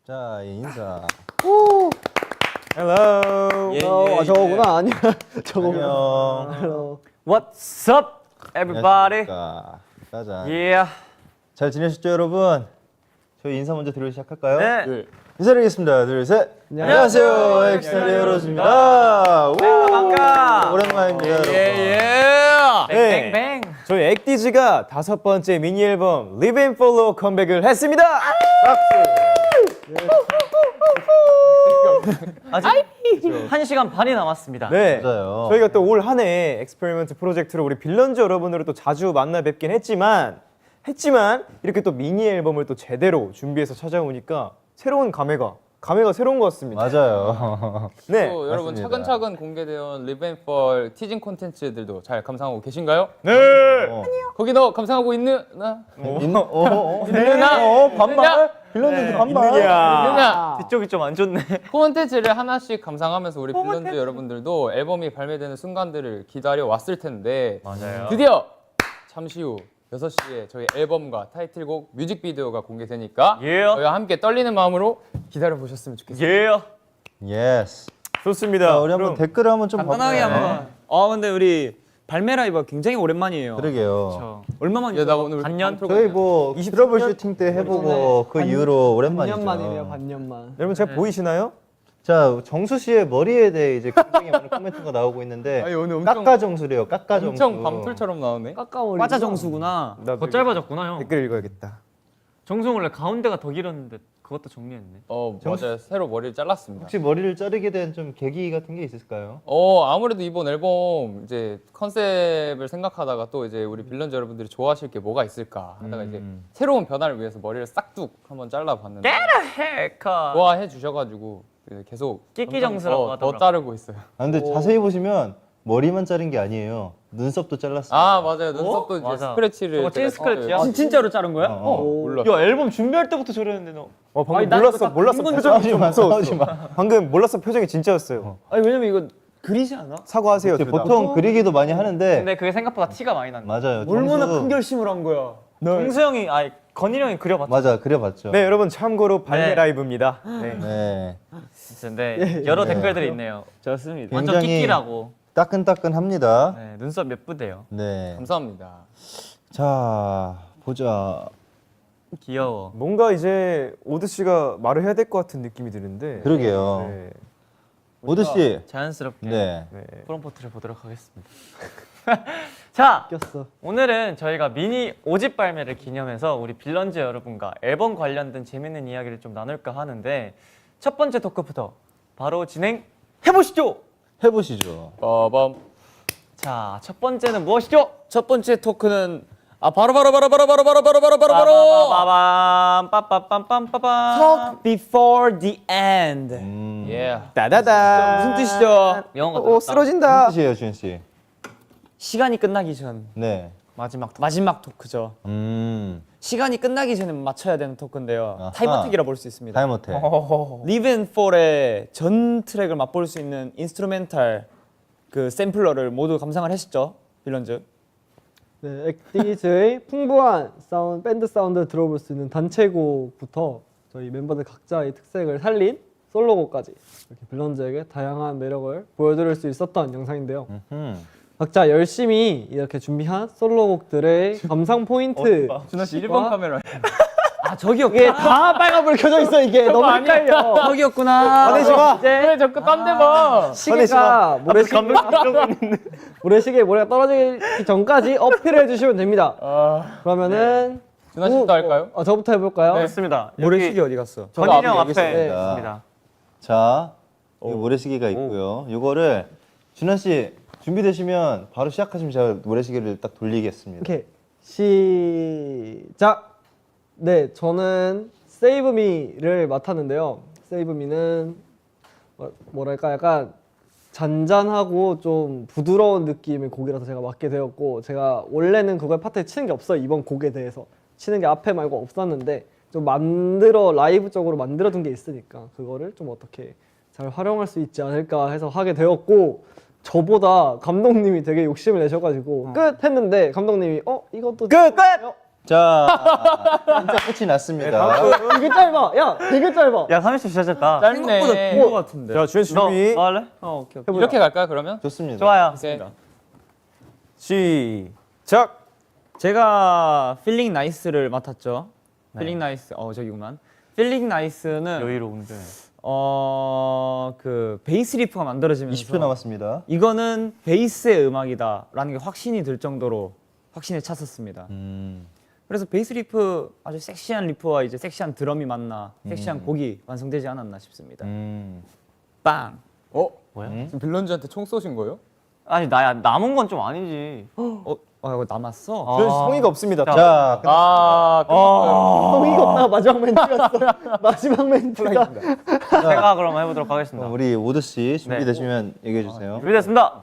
자, 인사. Hello. 아 저거구나 아니야 저거구나. 안녕. Hello. What's up, everybody? 안녕하십니까. 짜잔. Yeah. 잘 지내셨죠, 여러분? 저희 인사 먼저 드리고 시작할까요? 네. 인사드리겠습니다. 둘, 셋. 안녕하세요. 안녕하세요. 엑스트라 히어로즈입니다. 반가. 오랜만입니다, 여러분. 네. 뱅뱅. 저희 엑디즈가 5번째 미니 앨범 Live and Follow 컴백을 했습니다. 아직 1시간 반이 남았습니다. 네, 맞아요. 저희가 또 올 한 해 엑스페리먼트 프로젝트로 우리 빌런즈 여러분들을 또 자주 만나 뵙긴 했지만 이렇게 또 미니 앨범을 또 제대로 준비해서 찾아오니까 새로운 감회가 새로운 것 같습니다. 맞아요. 네, 또 여러분 맞습니다. 차근차근 공개되온 리벤펄 티징 콘텐츠들도 잘 감상하고 계신가요? 네. 거기 너 감상하고 있는 나? 있느냐? 반말? 빌런즈도 반말? 있느냐? 뒤쪽이 좀 안 좋네. 콘텐츠를 하나씩 감상하면서 우리 빌런즈 여러분들도 앨범이 발매되는 순간들을 기다려 왔을 텐데 맞아요. 드디어 잠시 후 6시에 저희 앨범과 타이틀곡 뮤직비디오가 공개되니까 Yeah. 저희와 함께 떨리는 마음으로 기다려 보셨으면 좋겠습니다. Yeah. 예스. 좋습니다. 자, 우리 한번 그럼 댓글을 한번 좀 간단하게 봐볼까요? 한번. 근데 우리 발매 라이브가 굉장히 오랜만이에요. 그러게요. 얼마 만이죠? 야, 나 오늘 반년? 저희 뭐 트러블 슈팅 때 해보고 그 이후로 오랜만이죠. 반년 만이네요 반년만. 여러분 잘 보이시나요? 자, 정수 씨의 머리에 대해 이제 굉장히 많은 코멘트가 나오고 있는데 아니, 오늘 엄청- 깎아 정수래요. 깎아 정수. 엄청 밤톨처럼 나오네. 깎아올리. 과자 정수구나. 나 더 짧아졌구나 형. 댓글 읽어야겠다. 정성 원래 가운데가 더 길었는데 그것도 정리했네. 맞아요. 새로 머리를 잘랐습니다. 혹시 머리를 자르게 된 좀 계기 같은 게 있을까요? 아무래도 이번 앨범 이제 컨셉을 생각하다가 또 이제 우리 빌런즈 여러분들이 좋아하실 게 뭐가 있을까 하다가 이제 새로운 변화를 위해서 머리를 싹둑 한번 잘라봤는데 헤카. 좋아해 주셔가지고 이제 계속 끼끼 점점 정수라고 더 하더라고요. 자르고 있어요. 근데 자세히 보시면 머리만 자른 게 아니에요. 눈썹도 잘랐어요. 아 맞아요. 눈썹도 이제 맞아. 스크래치를 저거 찐 제가- 스크래치야? 진짜로 자른 거야? 몰라. 야 앨범 준비할 때부터 저랬는데 너. 방금 아니, 난 몰랐어 그거 표정이 싸우지 좀 마, 무서웠어. 싸우지 마. 방금 몰랐어 표정이 진짜였어요. 아니 왜냐면 이거 그리지 않아? 사과하세요. 이제 둘 다. 보통 그리기도 많이 하는데 근데 그게 생각보다 티가 많이 난다. 맞아요. 얼마나 정수- 큰 결심을 한 거야? 정수 형이 건일 형이 그려봤다. 맞아, 그려봤죠. 네, 여러분 참고로 발매 네. 라이브입니다. 네. 네, 근데 여러 네. 댓글들이 있네요. 좋습니다. 완전 굉장히 끼끼라고. 따끈따끈합니다. 네, 눈썹 예쁘대요. 네. 감사합니다. 자, 보자. 귀여워. 뭔가 이제 오드 씨가 말을 해야 될 것 같은 느낌이 드는데. 그러게요. 네. 오드 씨. 자연스럽게 네. 프롬포트를 보도록 하겠습니다. 자, 꼈어. 오늘은 저희가 미니 5집 발매를 기념해서 우리 빌런즈 여러분과 앨범 관련된 재밌는 이야기를 좀 나눌까 하는데 첫 번째 토크부터 바로 진행해 보시죠. 해보시죠. 빠밤. 자, 첫 번째는 무엇이죠? 첫 번째 토크는 바로 빠바바밤 빠빠빰빰빠밤. Talk before the end. 예. 따다다. 무슨 뜻이죠? 영어가 오 들었다. 쓰러진다. 무슨 뜻이에요, 주현 씨? 시간이 끝나기 전 네. 마지막 토크죠. 시간이 끝나기 전에 맞춰야 되는 토크인데요. 아하. 타임어택이라 볼 수 있습니다. 타임어택. Live and Fall의 전 트랙을 맛볼 수 있는 인스트루멘탈 그 샘플러를 모두 감상을 하셨죠, 빌런즈? 네, 엑디즈의 풍부한 밴드 사운드를 들어볼 수 있는 단체곡부터 저희 멤버들 각자의 특색을 살린 솔로곡까지 이렇게 빌런즈에게 다양한 매력을 보여드릴 수 있었던 영상인데요. 각자 열심히 이렇게 준비한 솔로곡들의 감상 포인트. 준하 씨 1번 카메라. 이게 다 빨간불 켜져 있어 이게 너무 헷갈려. 저기였구나. 화내지 마. 왜 자꾸 딴 데 봐? 시계가 모래시계 모래가 떨어지기 전까지 어필을 해주시면 됩니다. 그러면은 준하 씨부터 할까요? 저부터 해볼까요? 네, 좋습니다. 모래시계 어디 갔어? 건일 형 여기 앞에 있습니다. 있습니다. 자, 이 모래시계가 있고요. 이거를 준하 씨 준비되시면 바로 시작하시면 제가 모래시계를 딱 돌리겠습니다. 오케이 시작. 네, 저는 Save Me를 맡았는데요. Save Me는 뭐랄까 약간 잔잔하고 좀 부드러운 느낌의 곡이라서 제가 맡게 되었고, 제가 원래는 그걸 파트에 치는 게 없어요. 이번 곡에 대해서 치는 게 앞에 말고 없었는데 좀 라이브적으로 만들어둔 게 있으니까 그거를 좀 어떻게 잘 활용할 수 있지 않을까 해서 하게 되었고, 저보다 감독님이 되게 욕심을 내셔가지고 끝 했는데 감독님이 이것도 끝! 자, 진짜 끝이 났습니다. 되게 짧아. 야, 되게 짧아. 야 30초 진짜 짧다. 짧네. 긴것 같은데. 자, 주현 씨 준비. 너 할래? 오케이 오케이. 이렇게 갈까요 그러면? 좋습니다. 좋아요. 오케이. 시작. 제가 필링 나이스를 맡았죠. 필링 나이스. 저기구만. 필링 나이스는 여유로운데. 그 베이스 리프가 만들어지면서 20초 남았습니다. 이거는 베이스의 음악이다라는 게 확신이 들 정도로 확신에 찼었습니다. 그래서 베이스 리프 아주 섹시한 리프와 이제 섹시한 드럼이 만나 섹시한 곡이 완성되지 않았나 싶습니다. 빵. 뭐야? 지금 빌런즈한테 총 쏘신 거예요? 아니 나야 남은 건 좀 아니지. 이거 남았어. 주현 씨 성의가 없습니다. 자, 성의가 없다. 마지막 멘트였어. 마지막 멘트가. 제가 그럼 해보도록 하겠습니다. 우리 오드 씨 준비되시면 얘기해 주세요. 준비됐습니다.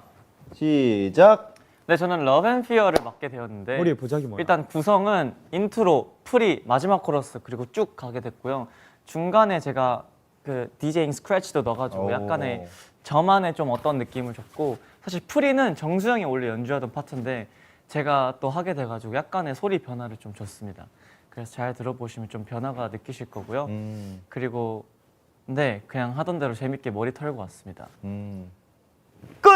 시작. 네, 저는 러브 앤 피어를 맡게 되었는데 머리에 보자기 뭐야? 일단 구성은 인트로, 프리, 마지막 코러스 그리고 쭉 가게 됐고요. 중간에 제가 그 디제잉 스크래치도 넣어가지고 약간의 저만의 좀 어떤 느낌을 줬고 사실 프리는 정수영이 원래 연주하던 파트인데 제가 또 하게 돼가지고 약간의 소리 변화를 좀 줬습니다. 그래서 잘 들어보시면 좀 변화가 느끼실 거고요. 그리고 네, 그냥 하던 대로 재밌게 머리 털고 왔습니다. 끝.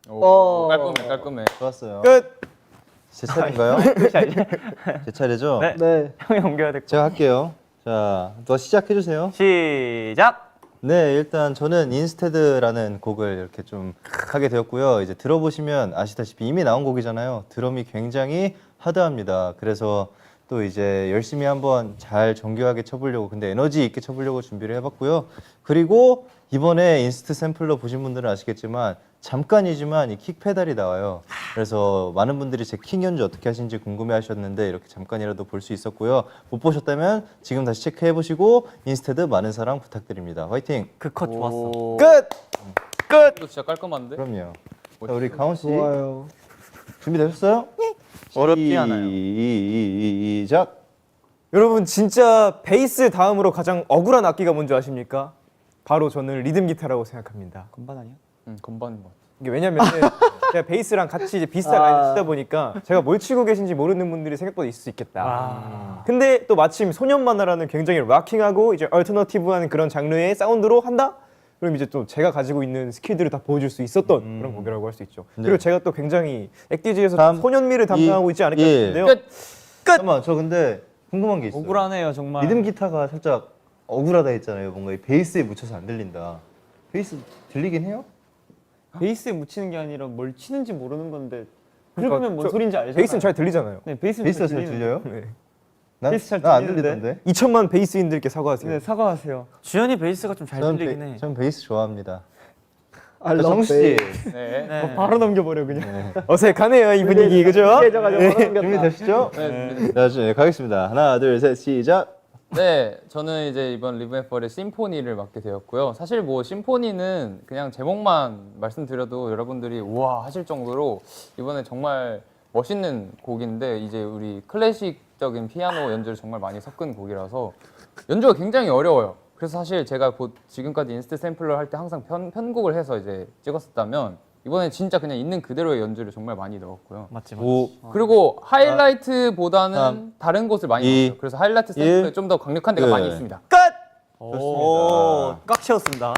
오, 깔끔해. 좋았어요. 끝. 제 차례인가요? 제 차례죠? 네. 네. 형이 옮겨야 될 거. 제가 할게요. 자, 또 시작해 주세요. 시작. 네, 일단 저는 인스테드라는 곡을 이렇게 좀 하게 되었고요. 이제 들어보시면 아시다시피 이미 나온 곡이잖아요. 드럼이 굉장히 하드합니다. 그래서 또 이제 열심히 한번 잘 정교하게 쳐보려고, 근데 에너지 있게 쳐보려고 준비를 해봤고요. 그리고 이번에 인스트 샘플러 보신 분들은 아시겠지만 잠깐이지만 이 킥 페달이 나와요. 그래서 많은 분들이 제 킥 연주 어떻게 하시는지 궁금해하셨는데 이렇게 잠깐이라도 볼 수 있었고요. 못 보셨다면 지금 다시 체크해 보시고 인스테드 많은 사랑 부탁드립니다. 화이팅! 그 컷 좋았어. 끝. 이거 진짜 깔끔한데? 그럼요. 자, 우리 가온 씨 좋아요. 준비되셨어요? 어렵지 않아요. 시작. 여러분 진짜 베이스 다음으로 가장 억울한 악기가 뭔지 아십니까? 바로 저는 리듬 기타라고 생각합니다. 건반 아니야? 건반인 것 같아. 이게 왜냐면 제가 베이스랑 같이 이제 비슷한 라인을 치다 보니까 제가 뭘 치고 계신지 모르는 분들이 생각보다 있을 수 있겠다. 근데 또 마침 소년 만화라는 굉장히 락킹하고 이제 얼터너티브한 그런 장르의 사운드로 한다? 그럼 이제 또 제가 가지고 있는 스킬들을 다 보여줄 수 있었던 그런 곡이라고 할 수 있죠. 네. 그리고 제가 또 굉장히 액디즈에서 삼, 소년미를 담당하고 있지 않을까 일. 싶은데요. 끝. 잠깐만, 저 근데 궁금한 게 있어요. 억울하네요 정말. 리듬 기타가 살짝 억울하다 했잖아요. 뭔가 이 베이스에 묻혀서 안 들린다. 베이스 들리긴 해요? 베이스에 묻히는 게 아니라 뭘 치는지 모르는 건데 그러니까 들으면 뭔 저 소리인지 알잖아요. 베이스는 잘 들리잖아요. 네, 베이스는 베이스가 잘 잘 들려요? 네. 베이스 잘 난안 들리는데? 들리던데. 2천만 베이스인들께 사과하세요. 네, 사과하세요. 주현이 베이스가 좀 잘 들리긴 해. 전 베이스 좋아합니다. I love 정수 씨 bass. 네. 네. 바로 넘겨버려 그냥. 어색하네요 이 분위기 그죠? 준비되시죠? 네. 자, 이제 가겠습니다. 하나, 둘, 셋, 시작. 네, 저는 이제 이번 리브 앤 펄의 심포니를 맡게 되었고요. 사실 뭐 심포니는 그냥 제목만 말씀드려도 여러분들이 우와 하실 정도로 이번에 정말 멋있는 곡인데 이제 우리 클래식적인 피아노 연주를 정말 많이 섞은 곡이라서 연주가 굉장히 어려워요. 그래서 사실 제가 지금까지 인스트 샘플러 할 때 항상 편곡을 해서 이제 찍었었다면 이번에 진짜 그냥 있는 그대로의 연주를 정말 많이 넣었고요. 맞지. 5, 그리고 하이라이트보다는 삼, 다른 곳을 많이 이, 넣었어요. 그래서 하이라이트 샘플에 일, 좀 더 강력한 데가 끝. 많이 있습니다. 오, 꽉 채웠습니다.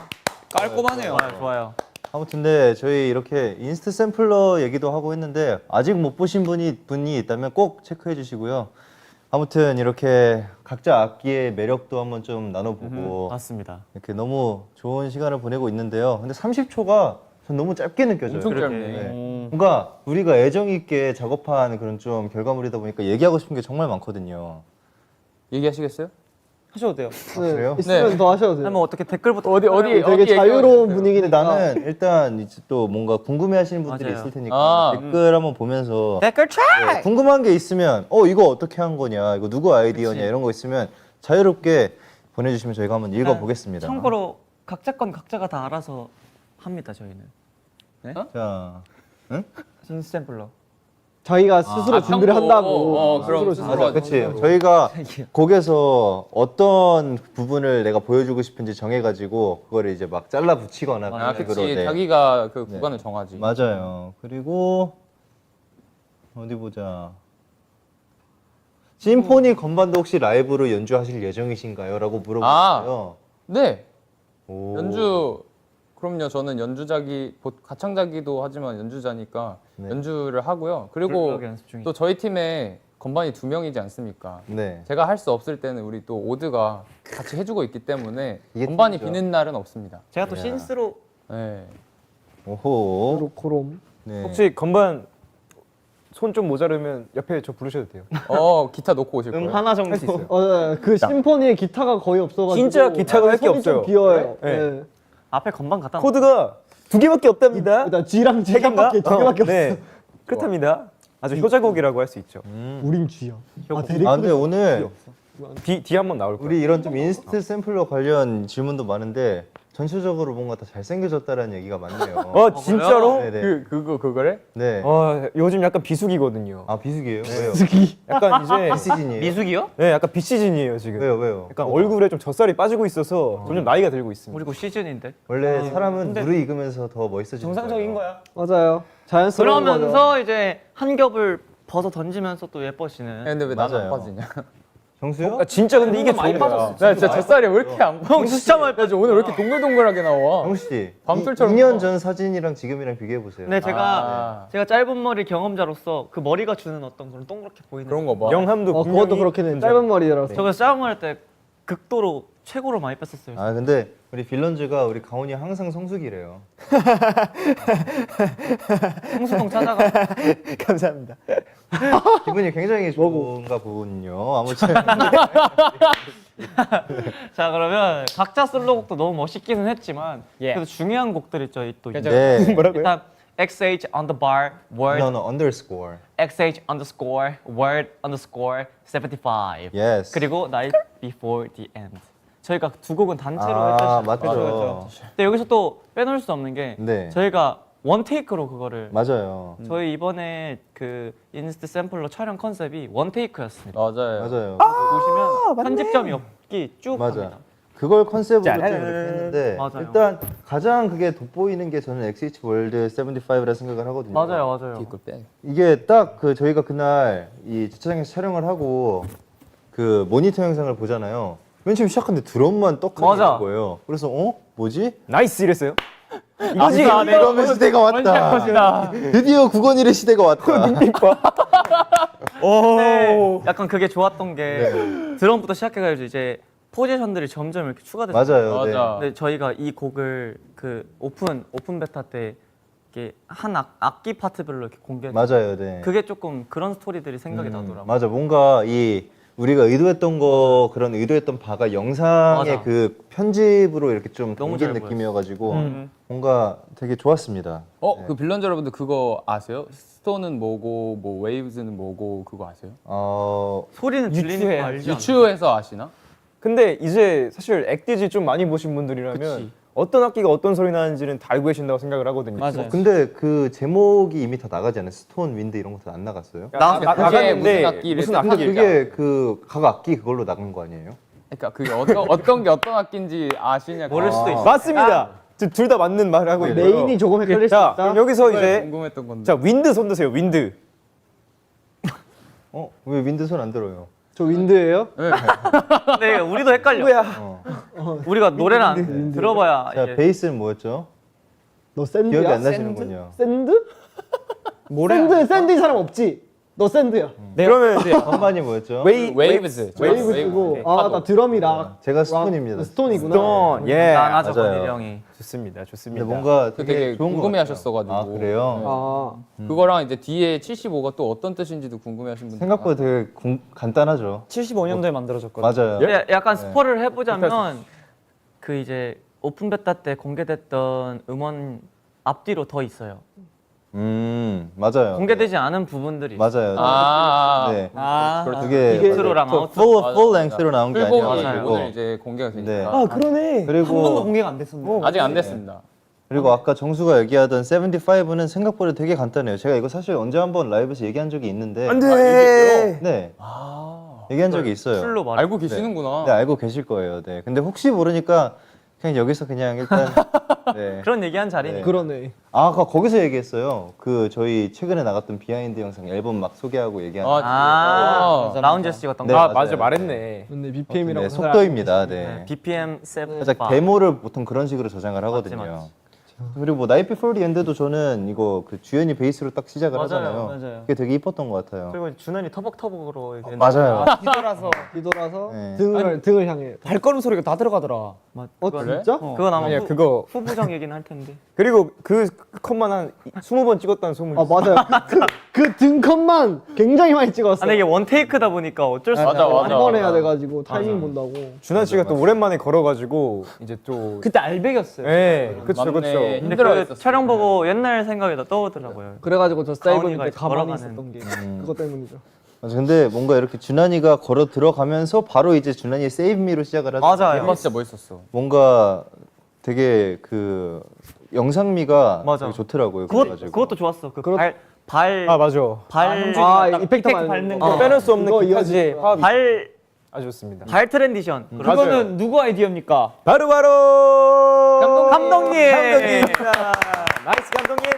깔끔하네요. 좋아요. 아무튼 네, 저희 이렇게 인스트 샘플러 얘기도 하고 했는데 아직 못 보신 분이 있다면 꼭 체크해 주시고요. 아무튼 이렇게 각자 악기의 매력도 한번 좀 나눠보고 맞습니다. 이렇게 너무 좋은 시간을 보내고 있는데요. 근데 30초가 전 너무 짧게 느껴져요. 엄청 그러게. 짧네. 네. 뭔가 우리가 애정 있게 작업한 그런 좀 결과물이다 보니까 얘기하고 싶은 게 정말 많거든요. 얘기하시겠어요? 하셔도 돼요. 그래요? 있으면 네. 더 하셔도 돼요. 한번 어떻게 댓글부터 되게 자유로운 분위기인데 나는 일단 이제 또 뭔가 궁금해하시는 분들이 맞아요. 있을 테니까 아, 댓글 한번 보면서 댓글 네, 궁금한 게 있으면 이거 어떻게 한 거냐, 이거 누구 아이디어냐 이런 거 있으면 자유롭게 보내주시면 저희가 한번 읽어보겠습니다. 참고로 각자 건 각자가 다 알아서 합니다. 저희는 자, 인스 샘플러. 자기가 스스로 준비를 편곡. 한다고. 그럼 스스로 스스로 그렇지. 저희가 곡에서 어떤 부분을 내가 보여주고 싶은지 정해가지고 그거를 이제 막 잘라 붙이거나 아, 그런 식으로. 그치. 네. 자기가 그 구간을 정하지. 맞아요. 그리고 어디 보자. 심포니 건반도 혹시 라이브로 연주하실 예정이신가요? 라고 물어보셨어요. 네. 오. 연주 그럼요. 저는 가창자기도 하지만 연주자니까 네. 연주를 하고요. 그리고 그러게 연습 중이죠. 또 저희 팀에 건반이 2명이지 않습니까? 네. 제가 할 수 없을 때는 우리 또 오드가 같이 해주고 있기 때문에 이게 건반이 팀이죠. 비는 날은 없습니다. 제가 또 야. 신스로 네. 오호. 코롬. 네. 혹시 건반 손 좀 모자르면 옆에 저 부르셔도 돼요. 기타 놓고 오실 거예요? 하나 정도 있어요. 그 심포니에 기타가 거의 없어가지고 진짜 기타가 할게 손이 좀 없어요. 비어요. 네. 네. 앞에 건반 갖다 놓고 코드가 2개밖에 없답니다. 일단 G랑 G밖에 두 개밖에 없어. 네. 그렇답니다. 아주 효자곡이라고 할 수 있죠. 우린 G야. 아 아 데리고 근데 오늘 D 한번 나올 거예요. 우리 이런 좀 인스트 샘플러 관련 질문도 많은데 전체적으로 뭔가 다 잘생겨졌다라는 얘기가 많네요. 진짜로? 네네. 그거를? 네. 요즘 약간 비수기거든요. 아 비수기예요? 왜요? 약간 이제 비시즌이에요? 미숙이요? 네, 약간 비시즌이에요 지금. 왜요? 약간 얼굴에 좀 젖살이 빠지고 있어서 점점 나이가 들고 있습니다. 우리 곧 시즌인데. 원래 사람은 물을 익으면서 더 멋있어지는 정상적인 거야. 맞아요. 자연스러운 거죠. 그러면서 이제 한 겹을 벗어 던지면서 또 예뻐지는. 근데 왜 나는 안 맞아요. 빠지냐? 정수요? 아, 진짜 근데 이게 좋은 거야. 나 진짜 젖살이 왜 이렇게 안 빠져? 형 진짜 많이 나 지금 오늘 왜 이렇게 동글동글하게 나와? 정수 씨, 밤술처럼 2년 전 사진이랑 지금이랑 비교해 보세요. 근데 제가 짧은 머리 경험자로서 그 머리가 주는 어떤 그런 동그랗게 보이는 그런 거 봐. 영함도 그것도 분명히 그렇긴 해. 존재합니다. 짧은 머리라서. 저거 싸움 할때 극도로 최고로 많이 뺐었어요. 아 근데 우리 빌런즈가 우리 가온이 항상 성숙이래요. 홍수동 찾아가. 감사합니다. 기분이 굉장히 좋은가 보군요. 아무튼 자 그러면 각자 솔로곡도 너무 멋있기는 했지만 예. 그래도 중요한 곡들 있죠. 또 그죠. 네. 뭐라고요? 일단 XH on the bar word No, underscore. XH underscore word underscore 75 Yes. 그리고 Night Before the End 저희가 두 곡은 단체로 아 했죠. 맞죠. 근데 여기서 또 빼놓을 수 없는 게 네. 저희가 원 테이크로 그거를 맞아요. 저희 이번에 그 인스트 샘플러 촬영 컨셉이 원 테이크였습니다. 맞아요. 맞아요. 보시면 편집점이 없기 쭉 맞아. 합니다. 그걸 컨셉으로 좀 이렇게 했는데 맞아요. 일단 가장 그게 돋보이는 게 저는 XH 월드 75라 생각을 하거든요. 맞아요. 이걸 빼. 이게 딱 그 저희가 그날 이 주차장에서 촬영을 하고 그 모니터 영상을 보잖아요. 맨 처음 시작하는데 드럼만 떡하게 맞아. 있는 거예요. 그래서 뭐지? 나이스 이랬어요. 이거지. 이러면 시대가 왔다. 드디어 9건일의 시대가 왔다. 네, 약간 그게 좋았던 게 드럼부터 시작해가지고 이제 포지션들이 점점 이렇게 추가됐어요. 맞아요. 네. 맞아. 근데 저희가 이 곡을 그 오픈 베타 때 이렇게 한 악기 파트별로 이렇게 공개. 맞아요. 네. 그게 조금 그런 스토리들이 생각이 나더라고. 맞아. 뭔가 이 우리가 의도했던 거 그런 의도했던 바가 영상의 맞아. 그 편집으로 이렇게 좀 너무 담긴 잘 느낌이어가지고 뭔가 되게 좋았습니다. 네. 그 빌런즈 여러분들 그거 아세요? 스톤은 뭐고 뭐 웨이브즈는 뭐고 그거 아세요? 소리는 들리니까 알지 않나? 유추해서 아시나? 근데 이제 사실 액디지 좀 많이 보신 분들이라면 그치. 어떤 악기가 어떤 소리 나는지는 다 알고 계신다고 생각을 하거든요. 맞아요. 근데 그 제목이 이미 다 나가지 않아요? 스톤, 윈드 이런 것도 안 나갔어요? 그게 무슨 악기를 무슨 뜻하는 근데 악기? 그게 그 각 악기 그걸로 나간 거 아니에요? 그러니까 그게 어떤 게 어떤 악기인지 아시냐? 모를 수도 있어. 맞습니다. 둘 다 맞는 말을 하고 있고요. 메인이 조금 헷갈릴 수 자, 있다. 그럼 여기서 이제 궁금했던 건데. 자 윈드 손 드세요. 윈드. 왜 윈드 손 안 들어요? 저 윈드예요? 네, 우리도 헷갈려. 뭐야? 우리가 노래를 안 들어봐야 자, 이게 베이스는 뭐였죠? 너 샌드야? 기억이 안 나시는군요. 샌드? 샌드 이 사람 없지? 너 샌드야. 그러면 건반이 뭐였죠? 웨이브즈. 웨이브고 나 드럼이랑 제가 스톤입니다. 스톤이구나. 스톤. 예. 난하죠 맞아요. 건일 형이. 좋습니다. 근데 좋습니다. 뭔가 그 되게 되게 좋은 거 궁금해하셨어가지고. 같아요. 아 그래요? 아 그거랑 이제 뒤에 75가 또 어떤 뜻인지도 궁금해하신 분들. 생각보다 되게 간단하죠. 75년도에 만들어졌거든요. 맞아요. 약간 스포를 해보자면 그 이제 오픈 베타 때 공개됐던 음원 앞뒤로 더 있어요. 맞아요. 공개되지 않은 부분들이 있어요. 맞아요. 네. 그게 인트로랑 아웃트로. full length로 나온 게 풀곡이 맞아요. 오늘 이제 공개가 되니까. 네. 아 그러네. 한 번도 그리고 공개가 안 됐었는데. 아직 안 됐습니다. 그리고 아까 정수가 얘기하던 75는 생각보다 되게 간단해요. 제가 이거 사실 언제 한번 라이브에서 얘기한 적이 있는데 안돼. 네. 얘기한 적이 있어요. 풀로 말. 알고 계시는구나. 네, 알고 계실 거예요. 네. 근데 혹시 모르니까 그냥 여기서 그냥 일단 네. 그런 얘기한 자리니까. 그러네. 아, 거기서 얘기했어요. 그 저희 최근에 나갔던 비하인드 영상 앨범 막 소개하고 얘기하는. 라운지에서 찍었던 네, 거. 맞아 맞아요. 말했네. 근데 BPM이라고 네, 속도입니다. 네. BPM 7. 살짝 데모를 보통 그런 식으로 저장을 하거든요. 맞지. 그리고 뭐 나이트 비포 디 엔드도 저는 이거 그 주연이 베이스로 딱 시작을 맞아요, 하잖아요. 맞아요. 그게 되게 이뻤던 것 같아요. 그리고 준현이 터벅터벅으로 이렇게 맞아요. 뒤돌아서 네. 등을 향해. 발걸음 소리가 다 들어가더라. 어 진짜? 그건 아마 아니야 그거 후부정 얘기는 할 텐데. 그리고 그 컷만 한 20번 찍었다는 소문이 아 맞아요. 그 등컷만 굉장히 많이 찍었어. 근데 이게 원 테이크다 보니까 어쩔 수 맞아, 없어. 맞아. 한 번 해야 돼가지고 타이밍 본다고. 준하 씨가 또 오랜만에 걸어가지고 이제 또 그때 알백이었어요. 네, 그렇죠, 맞네. 그렇죠. 근데 힘들어했었어. 그 촬영 보고 옛날 생각이 다 떠오르더라고요. 그래가지고 저 사이버님 때 가온이가 가만히 걸어가는. 있었던 게 그것 때문이죠. 맞아. 근데 뭔가 이렇게 준환이가 걸어 들어가면서 바로 이제 준환이의 세이브 미로 시작을 하잖아요. 맞아요. 앨범 진짜 멋있었어. 뭔가 되게 그 영상미가 맞아. 되게 좋더라고요. 그것도 좋았어. 발 아 맞아. 이펙트 밟는 거. 빼놓을 수 없는 그거 기타지의 화합이 발 아주 좋습니다. 트랜디션. 그거는 누구 아이디어입니까? 바로 감독님. 나이스 감독님.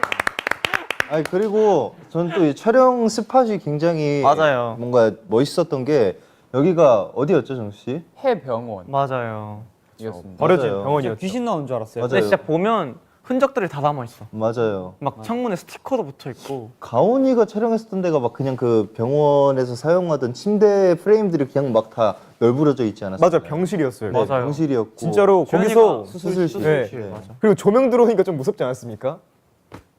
아니 그리고 저는 또 이 촬영 스팟이 굉장히 맞아요. 뭔가 멋있었던 게 여기가 어디였죠, 정수 씨? 해병원 맞아요. 이었습니다. 버려진 맞아요. 병원이었죠. 귀신 나온 줄 알았어요. 맞아요. 근데 진짜 보면 흔적들이 다 남아 있어. 맞아요. 막 창문에 스티커도 붙어 있고. 가온이가 촬영했었던 데가 막 그냥 그 병원에서 사용하던 침대 프레임들이 그냥 막 다 널브러져 있지 않았어요? 맞아 병실이었어요. 네, 맞아요. 병실이었고 진짜로 거기서 수술실. 네. 네. 맞아. 그리고 조명 들어오니까 좀 무섭지 않았습니까?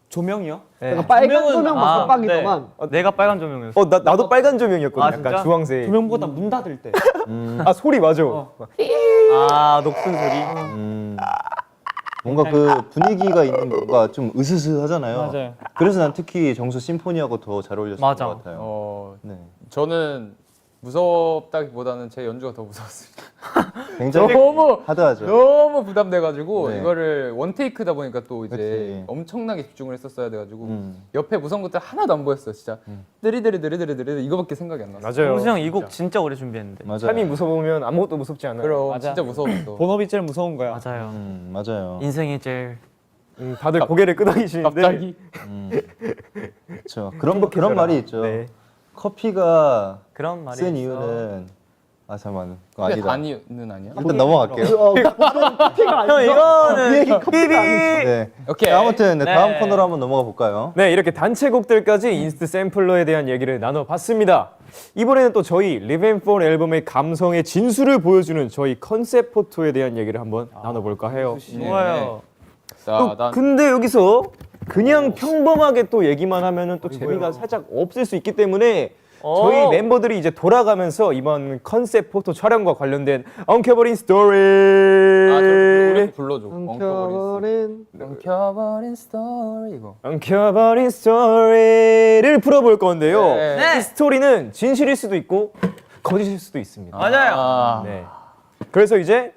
조명이요? 네. 약간 빨간 조명은- 조명 아, 깜빡이더만. 내가 빨간 조명이었어. 나도 빨간 조명이었거든. 아, 약간 진짜? 주황색. 조명보다 문 닫을 때. 아 소리 맞아. 아 녹슨 소리. 뭔가 그 분위기가 있는 거가 좀 으스스하잖아요. 맞아요. 그래서 난 특히 정수 심포니하고 더 잘 어울렸을 맞아. 것 같아요. 네. 저는 무섭다기보다는 제 연주가 더 무서웠습니다. 굉장히 너무 하드하죠. 너무 부담돼가지고 네. 이거를 원테이크다 보니까 또 이제 그치. 엄청나게 집중을 했었어야 돼가지고 옆에 무서운 것들 하나도 안 보였어 진짜. 드리드리 이거밖에 생각이 안 났어. 맞아요. 홍수 형 이 곡 진짜 오래 준비했는데. 맞아요. 삶이 무서우면 아무것도 무섭지 않아요. 그럼 맞아. 진짜 무서웠어. 본업이 제일 무서운 거야. 맞아요. 맞아요. 인생이 제일 다들 고개를 끄덕이시는데 갑자기 그렇죠. 그런 말이 있죠. 네. 커피가 그런 말이 쓴 있어. 이유는 잠깐만 그거 그게 아니다. 단위는 아니야? 일단 넘어갈게요. 형 이거는 삐비. 네. 오케이. 자, 아무튼 네, 다음 네. 코너로 한번 넘어가 볼까요? 네, 이렇게 단체곡들까지 인스트 샘플러에 대한 얘기를 나눠봤습니다. 이번에는 또 저희 리벤폰 앨범의 감성의 진수를 보여주는 저희 컨셉 포토에 대한 얘기를 한번 나눠볼까 해요. 좋아요. 자, 난 근데 여기서 그냥 평범하게 또 얘기만 하면은 또 재미가 살짝 없을 수 있기 때문에 저희 멤버들이 이제 돌아가면서 이번 컨셉 포토 촬영과 관련된 엉켜버린 스토리 노래 불러줘. 엉켜버린 엉켜버린 스토리 이거. 엉켜버린 스토리를 풀어볼 건데요. 네. 이 스토리는 진실일 수도 있고 거짓일 수도 있습니다. 맞아요. 아, 네. 그래서 이제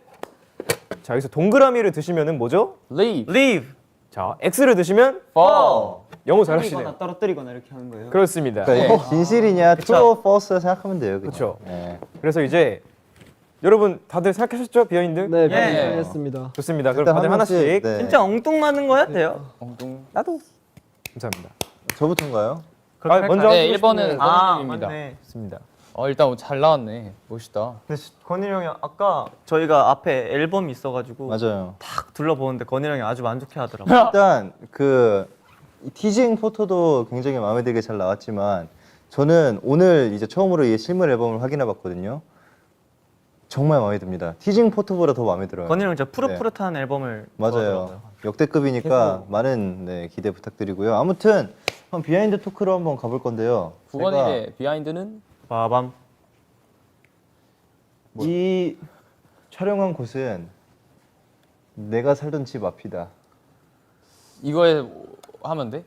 자 여기서 동그라미를 드시면은 뭐죠? leave, Leave. 자 X를 드시면 fall. 영어 잘하시네요. 떨어뜨리거나 이렇게 하는 거예요. 그렇습니다. 그러니까 이게 진실이냐 true or false 생각하면 돼요. 그쵸. 네. 그래서 이제 여러분 다들 생각하셨죠 비하인드? 네, 예. 했습니다. 좋습니다. 그럼 일단 다들 한 번씩, 하나씩. 네. 진짜 엉뚱맞는 거 해도 엉뚱. 나도. 감사합니다. 저부터인가요? 아, 먼저 네, 하시고 1번은 싶으면- 권희님입니다. 맞네. 좋습니다. 일단 잘 나왔네. 멋있다. 근데 권일 형이 아까 저희가 앞에 앨범이 있어가지고 맞아요. 딱 둘러보는데 권일 형이 아주 만족해하더라고요. 일단 그 티징 포토도 굉장히 마음에 들게 잘 나왔지만 저는 오늘 이제 처음으로 이 실물 앨범을 확인해봤거든요. 정말 마음에 듭니다. 티징 포토보다 더 마음에 들어요. 권일 형 진짜 푸릇푸릇한 앨범을 맞아요. 좋아하더라고요. 역대급이니까 많은 기대 부탁드리고요. 아무튼 한번 비하인드 토크로 한번 가볼 건데요. 9번의 비하인드는 빠밤. 이 촬영한 곳은 내가 살던 집 앞이다. 이거에 하면 돼?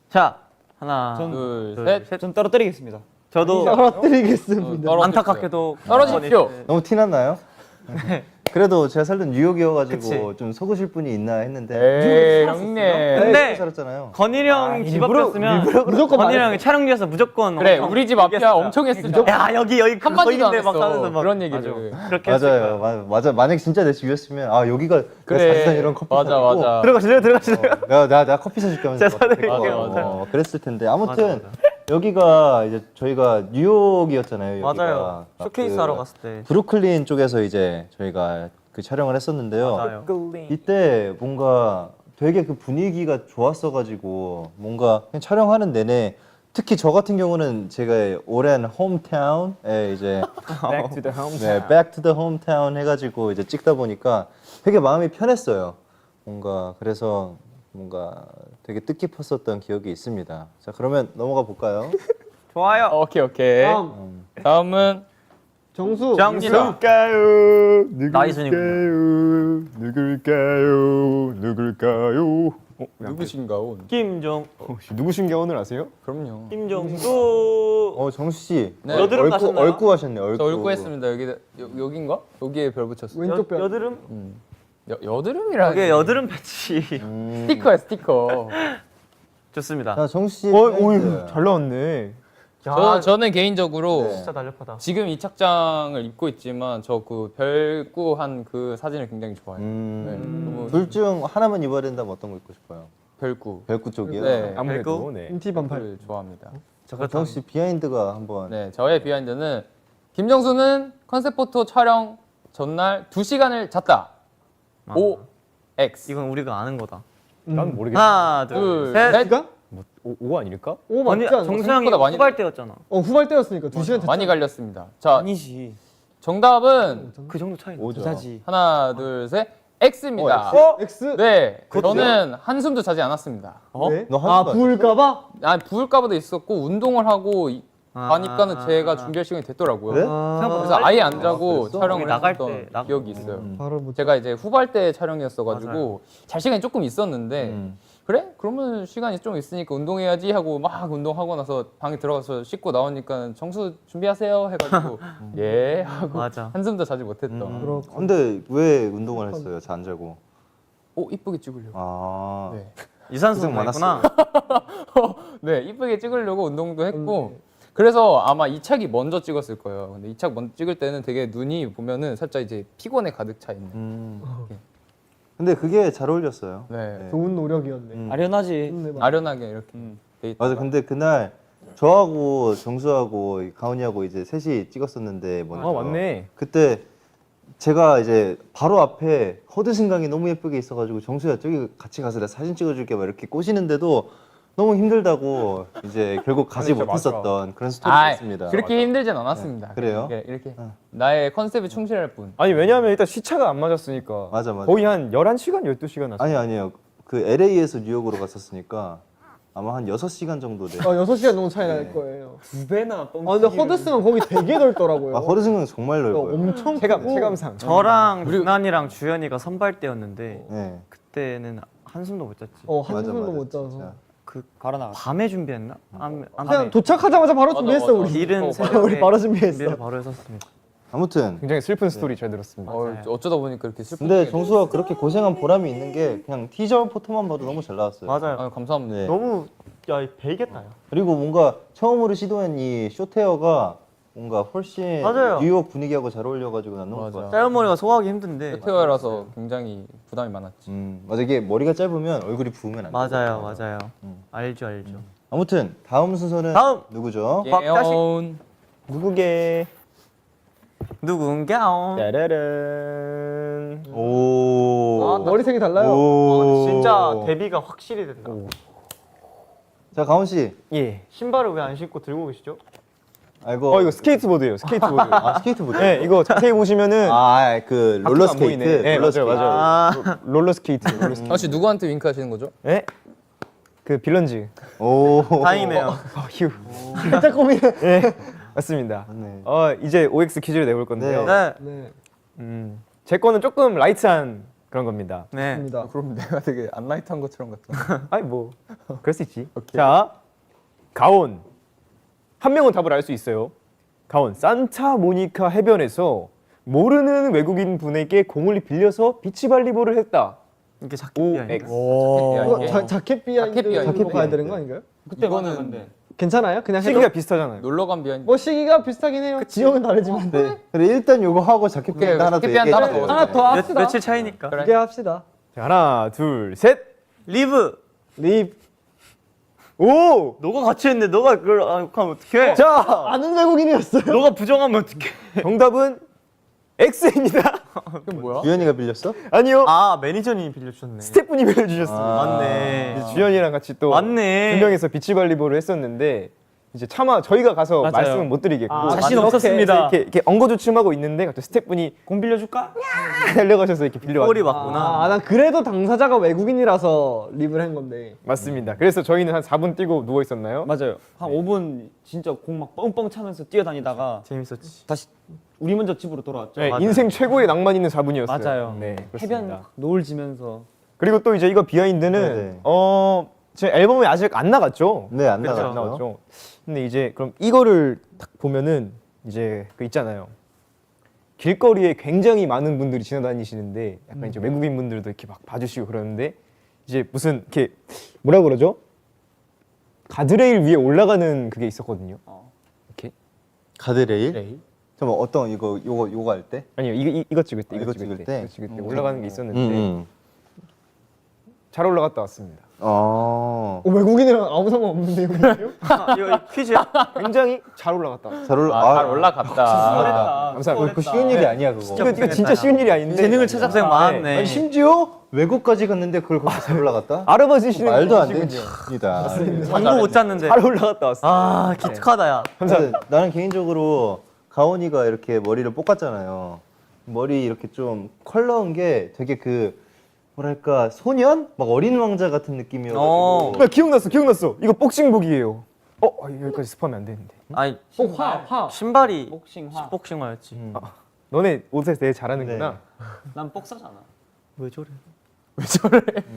자 하나 둘, 둘, 셋. 셋. 전 떨어뜨리겠습니다. 저도 떨어뜨리겠습니다. 떨어집시오. 안타깝게도 떨어집시오. 너무 티 났나요? 그래도 제가 살던 뉴욕이어가지고 그치. 좀 속으실 분이 있나 했는데 에이 형님. 근데 살았잖아요. 건일이 형 집 앞이었으면 무조건 건일이 형이 촬영지에서 무조건 그래 엄청 우리 집 앞이야 엄청 했으면 야 여기 한마디도 안 보이는데 막 했어. 하면서 막 그런 얘기를. 맞아. 그렇게 했을 맞아요, 거야. 맞아. 만약 진짜 내 집이었으면 아 여기가 그래. 내가 자주 다니던 커피 맞아, 숍이고 맞아. 들어가실래요? 들어가실래요? 내가 커피 사줄게 하면서 제가 사드릴게요. 막 맞아요. 그랬을 텐데 아무튼 맞아. 여기가 이제 저희가 뉴욕이었잖아요. 여기가. 맞아요. 쇼케이스 그 하러 갔을 때. 브루클린 쪽에서 이제 저희가 그 촬영을 했었는데요. 맞아요. 이때 뭔가 되게 그 분위기가 좋았어가지고 뭔가 그냥 촬영하는 내내 특히 저 같은 경우는 제가 오랜 홈타운에 이제 Back to the home. 네, Back to the Hometown 해가지고 이제 찍다 보니까 되게 마음이 편했어요. 뭔가 그래서 뭔가 되게 뜻깊었었던 기억이 있습니다. 자 그러면 넘어가 볼까요? 좋아요. 오케이. 다음 다음은 정수. 정진아. 누굴까요? 누굴까요? 누구신가요? 김정 혹시 누구신가 오늘 아세요? 그럼요. 김정수. 정수 씨, 네. 여드름 가셨나요? 얼꾸 하셨네요. 얼꾸. 저 얼굴 했습니다. 여긴가? 여기에 별 붙였어. 왼쪽 뼈. 여드름? 여드름이라. 이게 여드름 패치. 스티커야 스티커. 좋습니다. 자 정수 씨, 잘 나왔네. 저는 개인적으로 네. 진짜 날렵하다. 지금 이 착장을 입고 있지만 저 그 별구 한 그 사진을 굉장히 좋아해요. 너무 둘 중 하나만 입어야 된다면 어떤 거 입고 싶어요? 별구. 별구 쪽이요. 네. 아무래도 네. 인티 반팔. 를 좋아합니다. 자 정수 씨 비하인드가 한번. 네, 저의 비하인드는 김정수는 컨셉 포토 촬영 전날 2시간을 잤다. O X. 이건 우리가 아는 거다. 난 모르겠어. 하나, 둘, 둘, 셋. 셋. 시간? 오 아닐까? 오 아니, 맞지 않나? 정수 형이 생각보다 많이- 후발 때였잖아. 후발 때였으니까 2시간 됐잖아. 많이 갈렸습니다. 자, 아니지. 정답은 그 정도 차이. 오죠. 자지. 하나, 둘, 셋. X입니다. X? 네, 저는 한숨도 자지 않았습니다. 네? 너 한숨도 안 부을까봐? 아니 부을까봐도 있었고 운동을 하고 가니까는 제가 아. 준비할 시간이 됐더라고요. 그래? 그래서 아예 안 자고 그랬어? 촬영을 나갈 했던 때, 기억이 있어요. 바로 못. 제가 이제 후발 때 촬영이었어가지고 맞아요. 잘 시간이 조금 있었는데 그래? 그러면 시간이 좀 있으니까 운동해야지 하고 막 운동하고 나서 방에 들어가서 씻고 나오니까 정수 준비하세요 해가지고 예 하고 맞아. 한숨도 자지 못했던. 그렇고. 근데 왜 운동을 했어요? 자 안 자고. 오 이쁘게 찍으려고. 아. 네. 유산소 고생 많았구나. 네 이쁘게 찍으려고 운동도 했고 그래서 아마 이 착이 먼저 찍었을 거예요. 근데 이 착 먼저 찍을 때는 되게 눈이 보면은 살짝 이제 피곤에 가득 차 있는. 근데 그게 잘 어울렸어요. 네. 좋은 노력이었네. 아련하지. 아련하게 이렇게 돼 있다가. 맞아. 근데 그날 저하고 정수하고 가은이하고 이제 셋이 찍었었는데 먼저. 맞네. 그때 제가 이제 바로 앞에 허드슨강이 너무 예쁘게 있어가지고 정수야 저기 같이 가서 내가 사진 찍어줄게 막 이렇게 꼬시는데도 너무 힘들다고 이제 결국 가지 진짜 맞아. 못했었던 그런 스토리였습니다. 그렇게 힘들진 않았습니다. 그래요? 이렇게 나의 컨셉에 충실할 뿐. 아니 왜냐면 일단 시차가 안 맞았으니까. 맞아. 거의 한 11시간 12시간 났어요. 아니요. 그 LA에서 뉴욕으로 갔었으니까 아마 한 6시간 정도 돼. 6시간 정도 차이 날 거예요. 두 배나 뻥. 근데 허드슨은 거기 되게 넓더라고요. 아, 허드슨강 정말 넓어요. 엄청 크고. 체감상. 저랑 준환이랑 주현이가 선발 때였는데 네. 그때는 한숨도 못 잤지. 한숨도 못 자서. 진짜. 그 갈아 나갔어. 밤에 준비했나? 그냥 도착하자마자 바로 맞아, 준비했어 맞아. 우리. 이른 새벽에 우리 바로 준비했어. 준비를 바로 했었습니다. 아무튼 굉장히 슬픈 스토리 잘 들었습니다. 어쩌다 보니까 이렇게 슬픈. 근데 정수가 그렇게 고생한 보람이 있는 게 그냥 티저 포토만 봐도 너무 잘 나왔어요. 맞아요. 아, 감사합니다. 네. 너무 야 베이겠다. 그리고 뭔가 처음으로 시도한 이 쇼테어가 뭔가 훨씬 맞아요. 뉴욕 분위기하고 잘 어울려가지고 난 너무 맞아. 좋았어. 짧은 머리가 소화하기 힘든데. 테어라서 굉장히 부담이 많았지. 맞아 이게 머리가 짧으면 얼굴이 부으면 안 돼. 맞아요. 알죠. 아무튼 다음 순서는 다음! 누구죠? 박자식. 예언. 누구게? 누군가? 짜라란. 오. 머리색이 달라요. 오. 진짜 데뷔가 확실히 된다. 자 가온 씨. 예. 신발을 왜 안 신고 들고 계시죠? 알고. 이거 스케이트보드예요. 스케이트보드. 아 스케이트보드. 네, 이거 자세히 보시면은 아그 롤러 바퀴가 안 보이네. 스케이트. 네, 롤러 스케이트. 맞아요. 롤러 스케이트. 롤러 스케이트. 혹시 누구한테 윙크 하시는 거죠? 네? 그 빌런즈. 오. 다행이네요. 휴. 살짝 고민해. 네. 맞습니다. 맞네. 이제 OX 퀴즈를 내볼 건데요. 네. 네. 네. 제 거는 조금 라이트한 그런 겁니다. 네. 입니다. 그럼 내가 되게 안 라이트한 것처럼 같다. 아니 뭐 그럴 수 있지. 자, 가온. 한 명은 답을 알 수 있어요. 가온. 산타 모니카 해변에서 모르는 외국인 분에게 공을 빌려서 비치발리볼을 했다. 이게 자켓 OX. 비하인드. 이거 이게 자켓 비하인드로 비하인드. 가야 되는 거 아닌가요? 그때 이거는 만났는데 괜찮아요? 그냥 해도? 시기가 비슷하잖아요. 놀러간 비하인드. 뭐 시기가 비슷하긴 해요. 지역은 다르지만. 네. 그래 일단 요거 하고 자켓 오케이, 비하인드 하나 더 자켓 비하인드 하나 얘기해 더. 하나 더 합시다. 며칠 차이니까. 이게 합시다. 자, 하나, 둘, 셋. 리브. 립. 오! 너가 같이 했는데 너가 그걸 하면 어떡해? 자, 아는 외국인이었어요. 너가 부정하면 어떡해? 정답은 X입니다. 그게 뭐야? 유현이가 빌렸어? 아니요. 아 매니저님이 빌려주셨네. 스태프님이 빌려주셨습니다. 맞네. 이제 주연이랑 같이 또 맞네. 두 명이서 비치발리볼을 했었는데 이제 차마 저희가 가서 맞아요. 말씀은 못 드리겠고 자신 이렇게 없었습니다. 이렇게 엉거주춤하고 있는데 갑자기 스태프분이 공 빌려줄까? 달려가셔서 이렇게 빌려왔어요. 꼬리 맞구나. 난 그래도 당사자가 외국인이라서 립을 한 건데. 맞습니다. 그래서 저희는 한 4분 뛰고 누워 있었나요? 맞아요. 한 5분 진짜 공 막 뻥뻥 차면서 뛰어다니다가 재밌었지. 다시 우리 먼저 집으로 돌아왔죠. 네, 인생 최고의 낭만 있는 4분이었어요. 맞아요. 네, 그렇습니다. 해변 노을 지면서 그리고 또 이제 이거 비하인드는 네네. 제 앨범이 아직 안 나갔죠. 네, 안 그쵸. 나갔죠. 안 나왔죠. 근데 이제 그럼 이거를 딱 보면은 이제 그 있잖아요. 길거리에 굉장히 많은 분들이 지나다니시는데 약간 이제 외국인 분들도 이렇게 막 봐주시고 그러는데 이제 무슨 이렇게 뭐라 그러죠? 가드레일 위에 올라가는 그게 있었거든요. 이렇게 가드레일? 잠깐 어떤 요거 할 때? 아니요 이거 찍을 때 이거 찍을 때? 이거 찍을 때 올라가는 게 있었는데 음. 잘 올라갔다 왔습니다. 외국인이랑 아무 상관없는데 이거. 이거 퀴즈야? 굉장히 잘 올라갔다 왔어요. 잘 올라. 잘 올라갔다. 감사합니다. 그거 쉬운 일이 아니야 그거. 이거 진짜 쉬운 일이 아닌데 재능을 찾아 고생 많았네. 아니, 심지어 외국까지 갔는데 그걸 그렇게 잘 올라갔다? 알아봐주시는 말도 안 분이시군요. 되는 일이다. 잠도 못 잤는데. 잘 올라갔다 왔어요. 아 기특하다 야. 근데 나는 개인적으로 가온이가 이렇게 머리를 볶았잖아요. 머리 이렇게 좀 컬러한 게 되게 그 뭐랄까 소년? 막 어린 왕자 같은 느낌이어가지고. 나 기억났어. 이거 복싱복이에요. 여기까지 스포하면 안 되는데. 아니 화. 신발이 복싱화. 복싱화였지. 너네 옷에 대해 잘하는구나. 난 복사잖아. 왜 저래?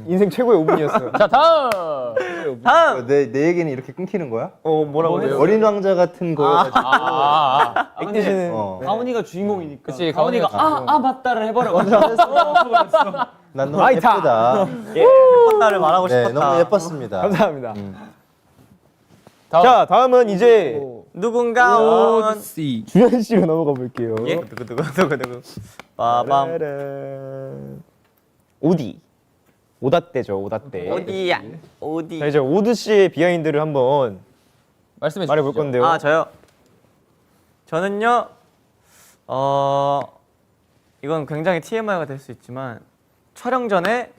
인생 최고의 5분이었어요. 자 다음. 다음. 내 얘기는 이렇게 끊기는 거야? 뭐라고 해요? 어린 왕자 같은 거여가지고. 액티시는 어. 주인공이니까. 그치, 가온이가 가온이가 맞다를 해버려가지고. 난 너무 아, 예쁘다. 나를 말하고 네, 싶었다. 너무 예뻤습니다. 감사합니다. 다음. 자 다음은 이제 누군가 온. 주현 씨로 넘어가 볼게요. 예? 누구. 빠밤. 짜라란. 오디. 오다떼죠 오다떼. 어디야? 어디? 자 이제 오드 씨의 비하인드를 한번 말씀해 말해볼 주시죠. 건데요. 아 저요. 저는요. 이건 굉장히 TMI가 될 수 있지만 촬영 전에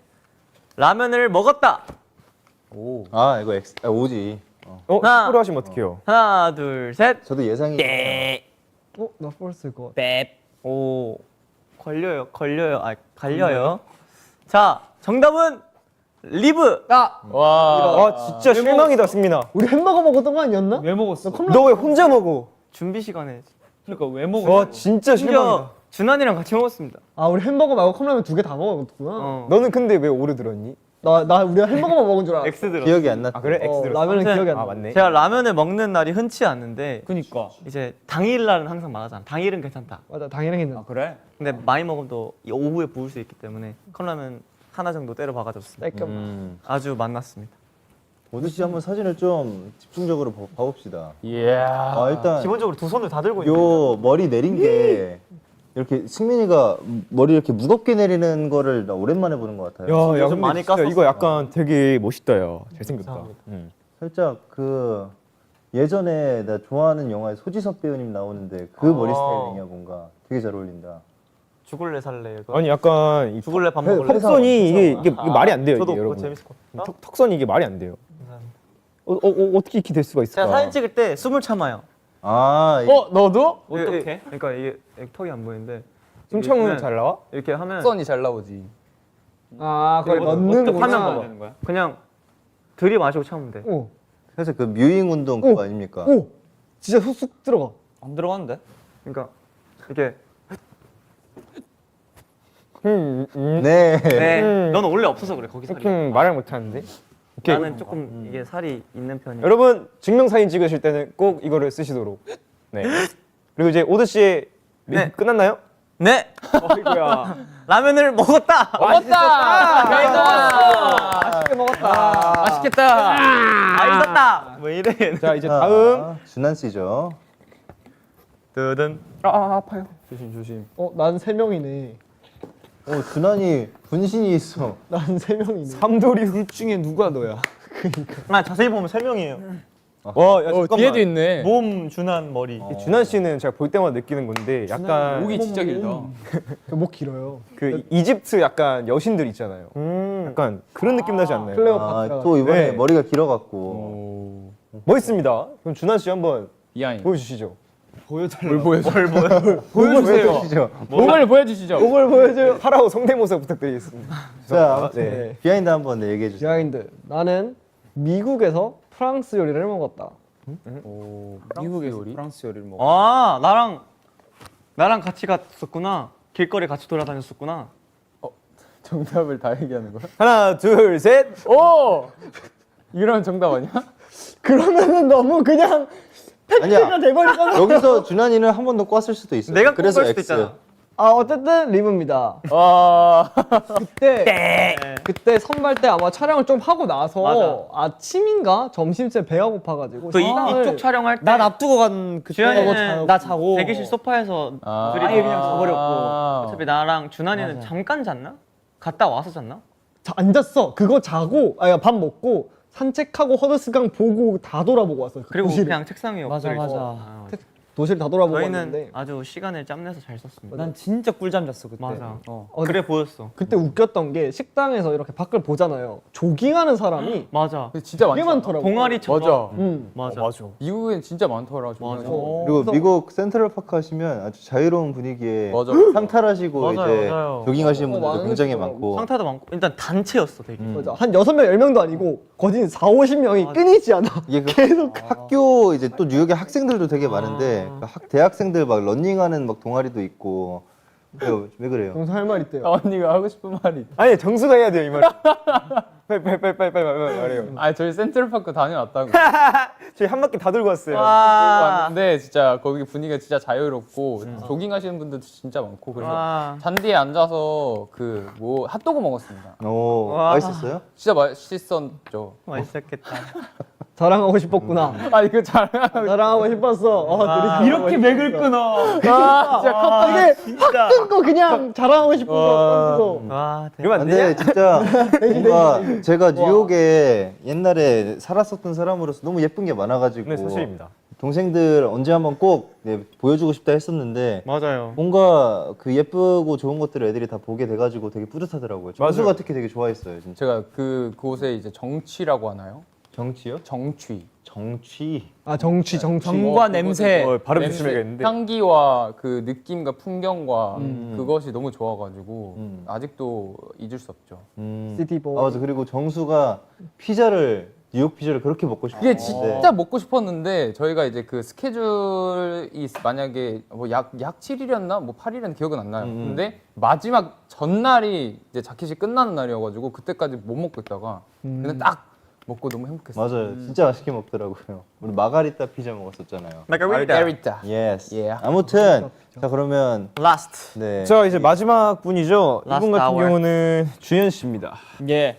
라면을 먹었다. 이거 오지. 하나. 스포를 하시면 어떡해요? 하나 둘 셋. 저도 예상이. 나 펄스일 것 같아. 뺍. 오 걸려요. 갈려요. 자 정답은 리브. 와. 진짜 실망이다 승민아. 우리 햄버거 먹었던 거 아니었나? 왜 먹었어? 너 왜 혼자 먹어? 준비 시간에 그러니까 왜 먹었어? 와 진짜 실망이다. 심지어 준환이랑 같이 먹었습니다. 우리 햄버거 말고 컵라면 2개 다 먹었구나. 너는 근데 왜 오르 들었니? 나 우리가 햄버거만 먹은 줄 알았어. X 들어. 기억이 안 났다. 아 그래? X 들었어. 라면은 아무튼 기억이 안 나. 맞네. 제가 라면을 먹는 날이 흔치 않는데 그니까. 이제 당일날은 항상 말하잖아. 당일은 괜찮다. 맞아, 당연히 했는데. 그래? 근데 많이 먹으면 또 이 오후에 부을 수 있기 때문에 컵라면 하나 정도 때려 박아줬습니다. 아주 만났습니다. 오드 씨 한번 사진을 좀 집중적으로 봐봅시다. 이야. 일단 기본적으로 두 손을 다 들고 요 머리 내린 게 이렇게 승민이가 머리 이렇게 무겁게 내리는 거를 나 오랜만에 보는 것 같아요. 야, 요즘 근데 많이 진짜 깠었어요. 이거 약간 되게 멋있다, 야. 잘생겼다. 살짝 그 예전에 나 좋아하는 영화에 소지섭 배우님 나오는데 그 머리 스타일이냐 뭔가 되게 잘 어울린다. 죽을래 살래 이거. 아니 약간 이 죽을래 밥 먹을래. 턱선이 이게 말이 안 돼요, 저도 이게 그거 여러분. 재밌을 것 같아요. 턱선이 이게 말이 안 돼요. 어떻게 이렇게 될 수가 있을까? 제가 사진 찍을 때 숨을 참아요. 너도? 어떻게? 그러니까 이게 턱이 안 보이는데. 숨청은 이렇게 잘 나와? 이렇게 하면 선이 잘 나오지. 그걸 어떻게 넣는구나. 되는 거야? 그냥 들이마시고 참으면 돼. 오, 그래서 그 뮤잉 운동 그거 아닙니까? 오, 진짜 훅훅 들어가. 안 들어갔는데? 그러니까 이렇게 네. 네. 넌 원래 없어서 그래 거기 살이. 말을 못 하는데. 오케이. 나는 조금 이게 살이 있는 편이야. 여러분 증명 사진 찍으실 때는 꼭 이거를 쓰시도록. 네. 그리고 이제 오드 씨의 네. 끝났나요? 네. 어이구야. 라면을 먹었다. 맛있게 먹었다. 맛있겠다. 맛있었다. 뭐 이래. 자 이제 다음 준한 씨죠. 뜨든. 조심 조심. 난 3명이네. 준한이 분신이 있어. 난 3명이네. 삼돌이 둘 중에 누가 너야? 아 자세히 보면 3명이에요. 와, 야, 잠깐만. 뒤에도 있네. 몸, 준한, 머리. 준한 씨는 제가 볼 때마다 느끼는 건데 약간 목이 진짜 길다. 목 길어요. 그 이집트 약간 여신들 있잖아요. 약간 그런 느낌 나지 않나요? 클레오파트라. 또 이번에 네. 머리가 길어갖고. 멋있습니다. 그럼 준한 씨 한번 이하인. 보여주시죠. 뭘 보여줘? 보여주시죠. 몸을 보여주시죠. 목을 보여줘요. 파라오 성대모사 부탁드리겠습니다. 자, 네. 비하인드 한번 얘기해 주세요. 비하인드. 나는 미국에서 프랑스 요리를 먹었다. 미국의 요리? 프랑스 요리를 먹어. 아 나랑 같이 갔었구나. 길거리 같이 돌아다녔었구나. 정답을 다 얘기하는 거야? 하나, 둘, 셋. 오! 이러면 정답 아니야? 그러면은 너무 그냥 아니야. 돼버리잖아. 여기서 준한이는 한 번 더 꽈을 수도 있어. 내가 그래서 꼴 수도 X. 있잖아. 어쨌든 리브입니다. 와. 그때 선발 때 아마 촬영을 좀 하고 나서 맞아. 아침인가 점심쯤 배가 고파가지고 또 식당을 이쪽 촬영할 때 난 앞두고 간 그때 주현이는 나 자고 대기실 소파에서 아. 둘이 아예 그냥 자버렸고. 어차피 나랑 준환이는 잠깐 잤나? 갔다 와서 잤나? 앉았어. 그거 자고 밥 먹고 산책하고 허드스강 보고 다 돌아보고 왔어. 그리고 도시를. 그냥 책상에 맞아, 엎드려 있어. 맞아. 도시를 다 돌아보고 저희는 왔는데 아주 시간을 짬내서 잘 썼습니다. 난 진짜 꿀잠 잤어 그때. 맞아. 어. 그래 보였어. 그때 웃겼던 게 식당에서 이렇게 밖을 보잖아요. 조깅하는 사람이 맞아. 근데 진짜 되게 많잖아. 많더라고. 동아리처럼. 맞아. 맞아. 맞아. 미국엔 진짜 많더라. 맞아. 정말. 그리고 그래서- 미국 센트럴파크 하시면 아주 자유로운 분위기에 맞아. 상탈하시고 맞아요, 이제 맞아요. 조깅하시는 분들도 많으시더라고. 굉장히 많고. 상타도 많고 일단 단체였어 되게. 맞아. 한 6명, 10명도 아니고 거진 4, 50명이 끊이지 않아. 이게 학교 이제 또 뉴욕에 학생들도 되게 많은데 대학생들 막 런닝하는 막 동아리도 있고. 왜 그래요? 동서 할 말 있대요. 언니가 하고 싶은 말이. 아니 정수가 해야 돼요 이 말. 빨리 말해요. 아 저희 센트럴파크 다녀왔다고. 저희 한 바퀴 다 돌고 왔어요. 와. 왔는데 진짜 거기 분위기가 진짜 자유롭고 조깅하시는 분들도 진짜 많고 그래서 와. 잔디에 앉아서 그 뭐 핫도그 먹었습니다. 오, 와. 맛있었어요? 진짜 맛있었죠. 맛있었겠다. 자랑하고 싶었구나. 아 이거 잘. 자랑하고 싶었어. 둘이 이렇게 맥을 끊어. 아 진짜 컵. 진짜. 끊고 그냥 자랑하고 싶어서. 와 대박. 이러면 안 되냐? 근데 진짜 뭔가 제가 뉴욕에 옛날에 살았었던 사람으로서 너무 예쁜 게 많아가지고 네 사실입니다. 동생들 언제 한번 꼭 보여주고 싶다 했었는데 맞아요. 뭔가 그 예쁘고 좋은 것들을 애들이 다 보게 돼가지고 되게 뿌듯하더라고요. 정수가 맞아요. 특히 되게 좋아했어요. 진짜. 제가 그곳에 이제 정취라고 하나요? 정치요? 정취. 정치. 정취. 정과 냄새. 발음 냄새, 조심해야겠는데. 향기와 그 느낌과 풍경과 그것이 너무 좋아가지고 음. 아직도 잊을 수 없죠. 시티보이. 아 맞아. 그리고 정수가 피자를 뉴욕 피자를 그렇게 먹고 싶어. 이게 진짜 먹고 싶었는데 저희가 이제 그 스케줄이 만약에 뭐 약 7일이었나 뭐 8일은 기억은 안 나요. 근데 마지막 전날이 이제 자켓이 끝나는 날이어가지고 그때까지 못 먹고 있다가 근데 딱 먹고 너무 행복했어요. 맞아요. 진짜 맛있게 먹더라고요. 우리 마가리타 피자 먹었었잖아요. 마르게리타. 예스. Yeah. 아무튼 자 그러면 라스트. 네. 자 이제 마지막 분이죠. Last 이분 같은 hour. 경우는 주현 씨입니다. 예.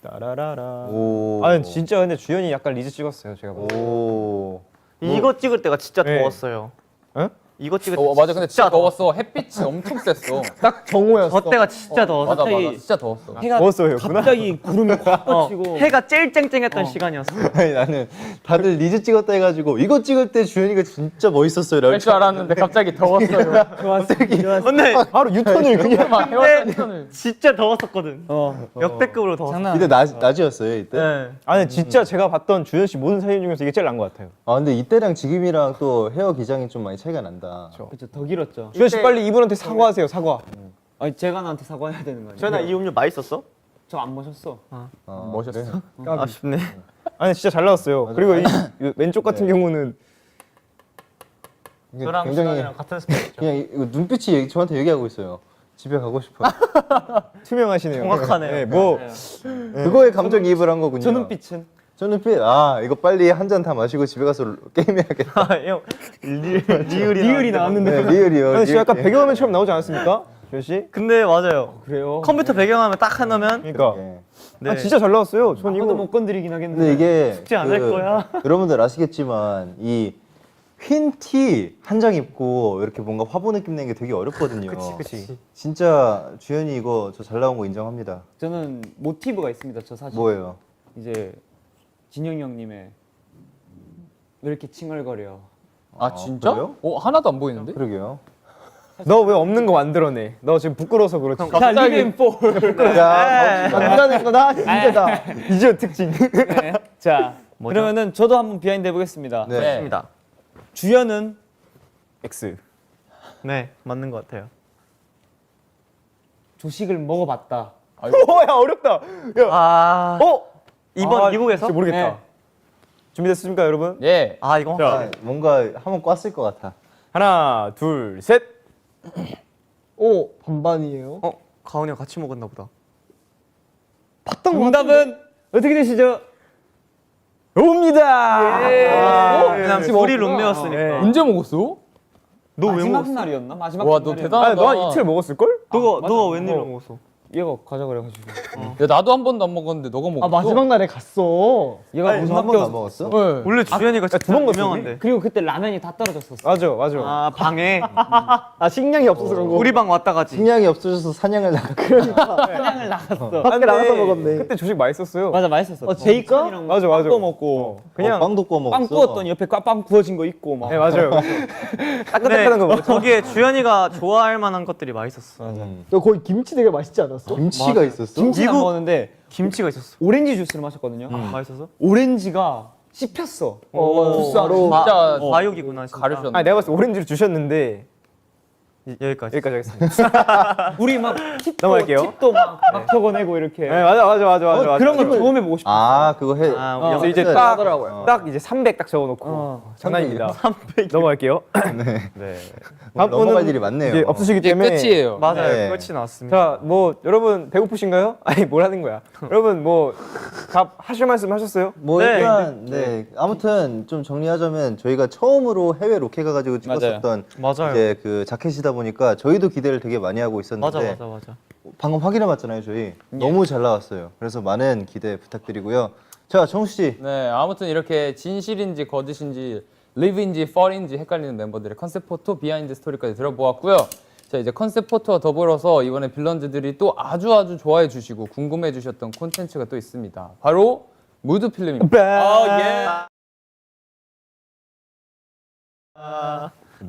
따라라라. 오. 아 진짜 근데 주현이 약간 리즈 찍었어요 제가. 오. 이거 찍을 때가 진짜 네. 더웠어요. 어? 이거 찍을 때 맞아 근데 진짜 더웠어. 햇빛이 엄청 셌어. 딱 정오였어. 저 때가 진짜 더웠어. 맞아 진짜 더웠어. 해가 더웠어요, 그구나. 갑자기 구름이 확 꽂히고 해가 제일 쨍쨍했던 시간이었어. 아니 나는 다들 리즈 찍었다 해가지고 이거 찍을 때 주현이가 진짜 멋있었어요. 할 줄 알았는데 갑자기 더웠어요. 갑자기 근데 바로 유턴을 그냥. 막 헤어스타일을. 진짜 더웠었거든. 역대급으로 더웠어. 장난. 이때 낮이었어요 이때. 네. 아니 진짜 제가 봤던 주현 씨 모든 사진 중에서 이게 제일 난 것 같아요. 아 근데 이때랑 지금이랑 또 헤어 기장이 좀 많이 차이가 난다. 그쵸, 더 길었죠. 주현 씨 빨리 이분한테 사과하세요 사과. 아니 제가 나한테 사과해야 되는 거 아니에요? 전화 이 음료 맛있었어? 저 안 마셨어. 멋있었어. 아쉽네. 아니 진짜 잘 나왔어요. 그리고 이 왼쪽 같은 경우는 이게 저랑 굉장히 준환이랑 같은 스타일이죠. 그냥 이거 눈빛이 저한테 얘기하고 있어요. 집에 가고 싶어. 투명하시네요. 정확하네요. 네, 뭐 그거에 감정이입을 한 거군요. 저 눈빛은 저는 이거 빨리 한 잔 다 마시고 집에 가서 게임해야겠다. 형 리을이 나왔는데. 네, 리얼이요. 근데 진짜 약간 리얼 배경화면처럼 나오지 않았습니까? 조현 씨? 근데 맞아요. 그래요. 컴퓨터 배경화면 딱 해놓으면 그러니까 네. 네. 아 진짜 잘 나왔어요. 전 아무도 이거 못 건드리긴 하겠는데. 근데 이게 쉽지 않을 거야. 여러분들 아시겠지만 이 흰 티 한 장 입고 이렇게 뭔가 화보 느낌 내는 게 되게 어렵거든요. 그치. 진짜 주현이 이거 저 잘 나온 거 인정합니다. 저는 모티브가 있습니다. 저 사실. 뭐예요? 이제 진영이 형님의 왜 이렇게 칭얼거려? 아 진짜? 그래요? 하나도 안 보이는데? 그러게요. 너 왜 없는 거 만들어내? 너 지금 부끄러워서 그렇지. 자, 리벤4. 자, 만들어낸 거다. 이제다. 이제 특징. 자, 그러면은 저도 한번 비하인드 해보겠습니다. 네. 맞습니다. 주연은 X. 네, 맞는 것 같아요. 조식을 먹어봤다. 야 어렵다. 야. 아, 이번 미국에서? 진짜 모르겠다. 네. 준비됐습니까, 여러분? 예. 아, 이거 뭔가 한번 꽈을 것 같아. 하나, 둘, 셋. 오 반반이에요. 가은이랑 같이 먹었나 보다. 정답은 어떻게 되시죠? 옵니다. 그냥 우리 룸메였으니까. 네. 언제 먹었어? 너 왜 마지막 먹었어? 날이었나? 마지막 와, 너 날이었나? 대단하다. 아, 너 이틀 먹었을 걸? 너가 웬일로 먹었어? 얘가 가자 그래가지고. 야, 나도 한 번도 안 먹었는데 너가 먹었어? 아 마지막 날에 갔어. 얘가 무슨 한 번도 안 먹었어? 네. 원래 주현이가 진짜 두번 먹었어, 유명한데. 그리고 그때 라면이 다 떨어졌었어. 맞아. 아, 방에 아 식량이 없어서 그런 거. 우리 방 왔다 가지. 식량이 없어져서 사냥을 나가. 사냥을 나갔어. 밖에 나가서 먹었네. 그때 조식 맛있었어요. 맞아, 맛있었어. 제이가? 맞아. 빵 구워 먹고. 그냥 빵도 구워 먹었어. 빵 구웠더니 옆에 빵 구워진 거 있고 막. 네, 맞아요. 따끈따끈한 거 먹었죠. 거기에 주현이가 좋아할 만한 것들이 맛있었어. 너 거기 김치 되게 맛있지 않았어? 김치가 있었어? 김치는 안 미국- 먹었는데 김치가 있었어. 오렌지 주스를 마셨거든요. 맛있었어? 오렌지가 씹혔어. 주스로. 진짜 과육이구나. 진짜. 가르쳤네. 아, 내가 봤을 때 오렌지를 주셨는데 여기까지. 여기까지 하겠습니다. 우리 막 팁도 넘어갈게요. 막 적어내고 이렇게. 네, 맞아. 그런 거 경험해 보고 싶어. 그거 해. 그래서 이제 네. 딱 이제 300 딱 적어놓고 장난입니다. 300 넘어갈게요. 다음 넘어갈 분은 일이 많네요. 이제 없으시기 이제 때문에 끝이에요. 맞아요. 네. 끝이 나왔습니다. 자, 뭐 여러분 배고프신가요? 아니 뭘 하는 거야? 여러분 뭐 다 하실 말씀 하셨어요? 뭐 네. 일단 아무튼 좀 정리하자면 저희가 처음으로 해외 로케 가가지고 찍었었던 맞아요. 이제 그 자켓이다 보니까 저희도 기대를 되게 많이 하고 있었는데 맞아. 방금 확인해봤잖아요 저희 너무 잘 나왔어요. 그래서 많은 기대 부탁드리고요. 자 정수 씨. 네, 아무튼 이렇게 진실인지 거짓인지 live인지 fallin지 헷갈리는 멤버들의 컨셉 포토, 비하인드 스토리까지 들어보았고요. 자, 이제 컨셉 포토와 더불어서 이번에 빌런즈들이 또 아주 좋아해 주시고 궁금해 주셨던 콘텐츠가 또 있습니다. 바로 무드 필름입니다.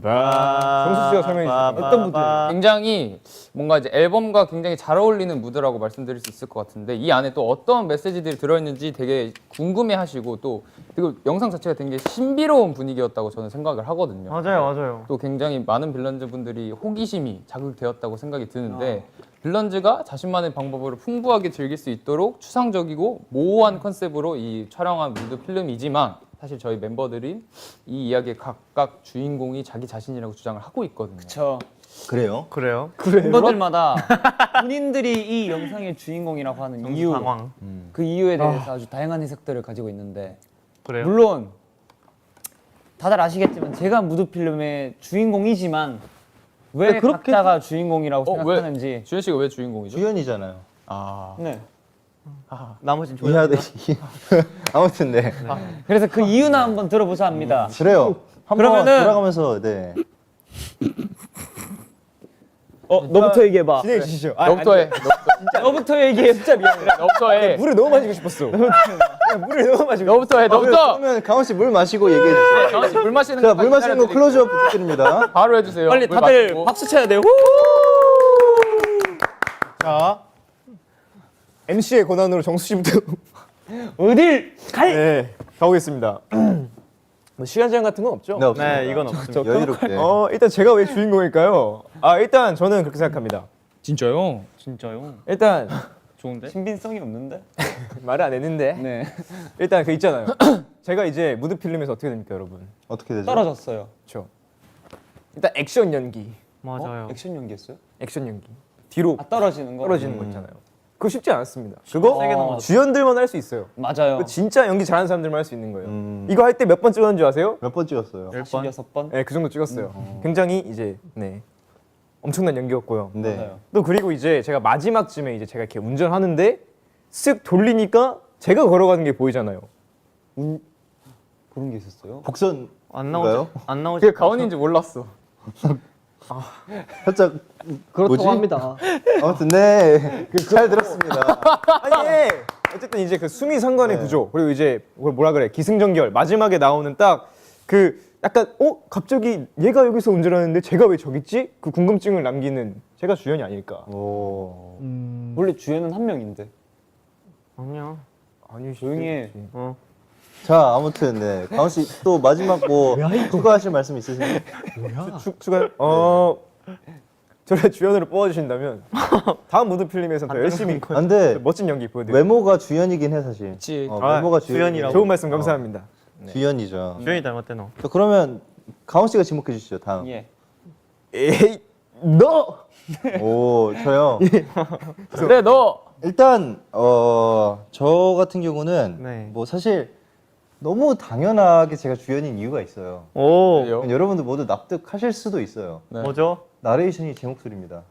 정수 씨가 설명해 주세요. 어떤 무드예요? 굉장히 뭔가 이제 앨범과 굉장히 잘 어울리는 무드라고 말씀드릴 수 있을 것 같은데 이 안에 또 어떤 메시지들이 들어있는지 되게 궁금해하시고 또 그리고 영상 자체가 되게 신비로운 분위기였다고 저는 생각을 하거든요. 맞아요. 또 굉장히 많은 빌런즈 분들이 호기심이 자극되었다고 생각이 드는데 빌런즈가 자신만의 방법으로 풍부하게 즐길 수 있도록 추상적이고 모호한 컨셉으로 이 촬영한 무드 필름이지만 사실 저희 멤버들이 이 이야기의 각각 주인공이 자기 자신이라고 주장을 하고 있거든요. 그렇죠. 그래요? 그래요? 멤버들마다 본인들이 이 영상의 주인공이라고 하는 이유, 상황. 그 이유에 대해서 아주 다양한 해석들을 가지고 있는데 그래요? 물론 다들 아시겠지만 제가 무드 필름의 주인공이지만 왜 각자가 주인공이라고 생각하는지 주현 씨가 왜 주인공이죠? 주연이잖아요. 아, 네. 나머진 이해하듯 아무튼 네. 그래서 그 이유나 한번 들어보자 합니다. 그래요. 한번 그러면은- 돌아가면서 네. 너부터 얘기해봐. 진행해 주시죠. 너부터 해. 너부터 얘기해. 진짜 미안해. 너부터 해. 물을 너무 마시고 싶었어. 물을 너무 마시고. 너부터 해. 너부터. 그러면 강원 씨 물 마시고 얘기해 주세요. 강원 씨물 마시는 자, 거 물 마시는 거 클로즈업 부탁드립니다. 바로 해주세요. 빨리 물 다들 마시고. 박수 쳐야 돼요. 자, MC의 권한으로 정수 씨부터. 어딜 갈? 네, 가보겠습니다. 뭐 시간 제한 같은 건 없죠? 네, 없습니다. 네, 이건 없습니다. 여유롭게. 일단 제가 왜 주인공일까요? 일단 저는 그렇게 생각합니다. 진짜요? 진짜요? 일단 좋은데? 신빙성이 없는데? 말을 안 했는데 네. 일단 그 있잖아요. 제가 이제 무드 필름에서 어떻게 됩니까, 여러분? 어떻게 되죠? 떨어졌어요. 그렇죠. 일단 액션 연기, 맞아요. 액션 연기했어요? 액션 연기. 뒤로 떨어지는 거. 떨어지는 거 있잖아요. 그거 쉽지 않았습니다. 그거 세게 넘어졌다. 주연들만 할 수 있어요. 맞아요. 그거 진짜 연기 잘하는 사람들만 할 수 있는 거예요. 이거 할 때 몇 번 찍었는지 아세요? 몇 번 찍었어요? 16번. 네, 그 정도 찍었어요. 굉장히 이제 엄청난 연기였고요. 네. 맞아요. 또 그리고 이제 제가 마지막쯤에 이제 제가 이렇게 운전하는데 쓱 돌리니까 제가 걸어가는 게 보이잖아요. 그런 게 있었어요? 복선 안 나오죠? 안 나오죠? 그게 가온인지 몰랐어. 살짝 그렇다고 뭐지? 합니다. 아무튼 네. 잘 들었습니다. 아니 어쨌든 이제 그 수미상관의 구조 그리고 이제 그걸 뭐라 그래 기승전결 마지막에 나오는 딱 그 약간 갑자기 얘가 여기서 운전하는데 제가 왜 저기 있지? 그 궁금증을 남기는 제가 주연이 아닐까. 오. 원래 주연은 한 명인데. 아니야. 아니 조용히 해. 자, 아무튼 네. 가온 씨 또 마지막 뭐 추가하실 말씀 있으세요? 추가 저를 주연으로 뽑아주신다면 다음 모든 필름에서 더 열심히 안 돼. 멋진 연기 보여드릴게요. 외모가 주연이긴 해 사실. 그치. 외모가 주연이라고. 좋은 말씀 감사합니다. 주연이죠. 주연이 닮았대 너. 자, 그러면 가온 씨가 지목해 주시죠. 다음. 예. 에이 너 오, 저요. 그래 너. 일단 저 같은 경우는 네. 뭐 사실 너무 당연하게 제가 주연인 이유가 있어요. 오. 그래요? 여러분들 모두 납득하실 수도 있어요. 네. 뭐죠? 나레이션이 제 목소리입니다.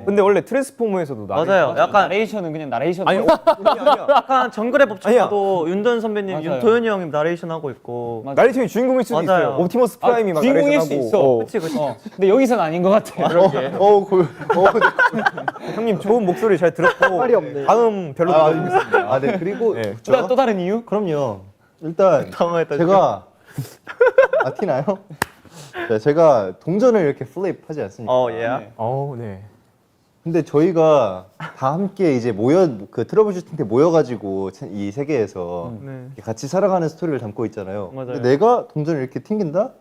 근데 원래 트랜스포머에서도 맞아요. 약간 나레이션은 그냥 나레이션. 아니 아니야. 약간 정글의 법칙도 윤도현 선배님, 맞아요. 윤도현이 형님 나레이션 하고 있고. 나레이션이 주인공일 수도 맞아요. 있어요. 옵티머스 프라임이 막 주인공일 수 나레이션하고. 있어. 그치 그치. 근데 여기서는 아닌 것 같아. 형님 좋은 목소리 잘 들었고 말이 없네. 다음 별로 들어보겠습니다. 아, 네. 그리고 네. 또 다른 이유? 그럼요. 일단 당황했다, 제가 티나요? 네, 제가 동전을 이렇게 플립하지 않습니까? 예. 네. 근데 저희가 다 함께 이제 그 트러블 슈팅 때 모여가지고 이 세계에서 네. 이렇게 같이 살아가는 스토리를 담고 있잖아요. 맞아요. 근데 내가 동전을 이렇게 튕긴다?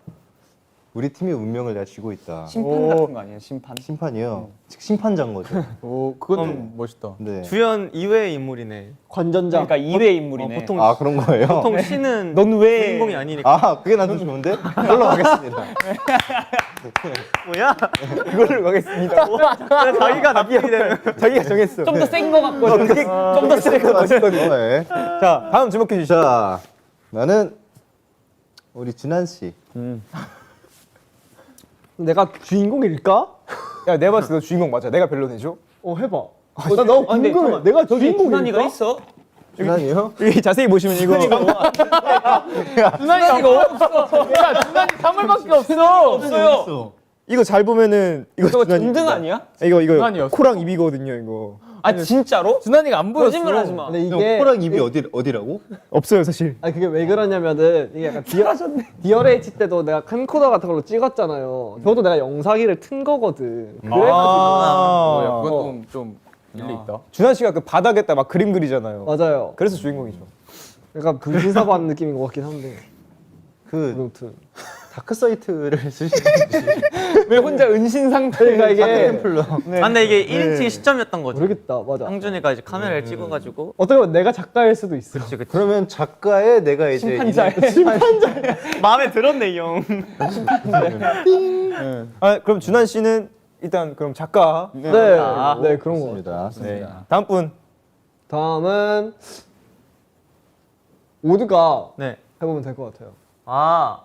우리 팀의 운명을 내가 쥐고 있다. 심판 같은 거 아니에요? 심판? 심판이요. 즉 심판자인 거죠. 오 그건 멋있다. 네. 주연 이외의 인물이네. 관전자. 그러니까 2회 인물이네. 보통 아 그런 거예요? 보통 씨는 넌 왜? 주인공이 아니니까. 아 그게 난 더 좋은데? 그걸로 가겠습니다. 뭐야? 그걸로 가겠습니다. 자기가 납득이 되는. 자기가 정했어. 좀 더 센 거 같거든. 그게 좀 더 세고 멋있거든요. 네. 자 다음 주목해 주시죠. 자 나는 우리 준한 씨. 내가 주인공일까? 야 내가 봤을 때 너 주인공 맞아. 내가 별로내줘. 해봐. 나 너무 근데 궁금해. 잠깐만. 내가 준환이가 주인공일까? 있어? 준한이요? 여기 자세히 보시면 이거 준환이가 없어. 야 준환이 3월밖에 없어. 없어요. 이거 잘 보면은 이거 저거 준환이- 전등 아니야? 이거 준환이었어. 코랑 입이거든요. 이거 아 진짜로? 준환이가 안 보였어. 거짓말하지 마. 근데 형, 이게 코랑 입이 어디라고? 없어요 사실. 아니 그게 왜 그러냐면은 이게 약간 디어레이치 때도 내가 캠코더 같은 걸로 찍었잖아요. 저도 내가 영상기를 튼 거거든. 그래가지고 뭐야 그건 좀 일리 있다. 준환 씨가 그 바닥에다 막 그림 그리잖아요. 맞아요. 그래서 주인공이죠. 약간 분신사고 하는 느낌인 것 같긴 한데. 그 아무튼 다크 사이트를 쓰시는지. 왜 혼자 은신 상태? 그러니까 이게 템플러. 아, 근데 이게 1인칭 시점이었던 거죠. 모르겠다. 맞아. 상준이가 이제 카메라를 찍어가지고. 어떻게 보면 내가 작가일 수도 있어. 그치, 그치. 그러면 작가의 내가 이제 심판자의 마음에 들었네 이 형. 아 그럼 준환 씨는 일단 그럼 작가. 네, 아, 네 그런 거. 맞습니다. 네. 다음 분. 다음은 모두가 네. 해보면 될 것 같아요. 아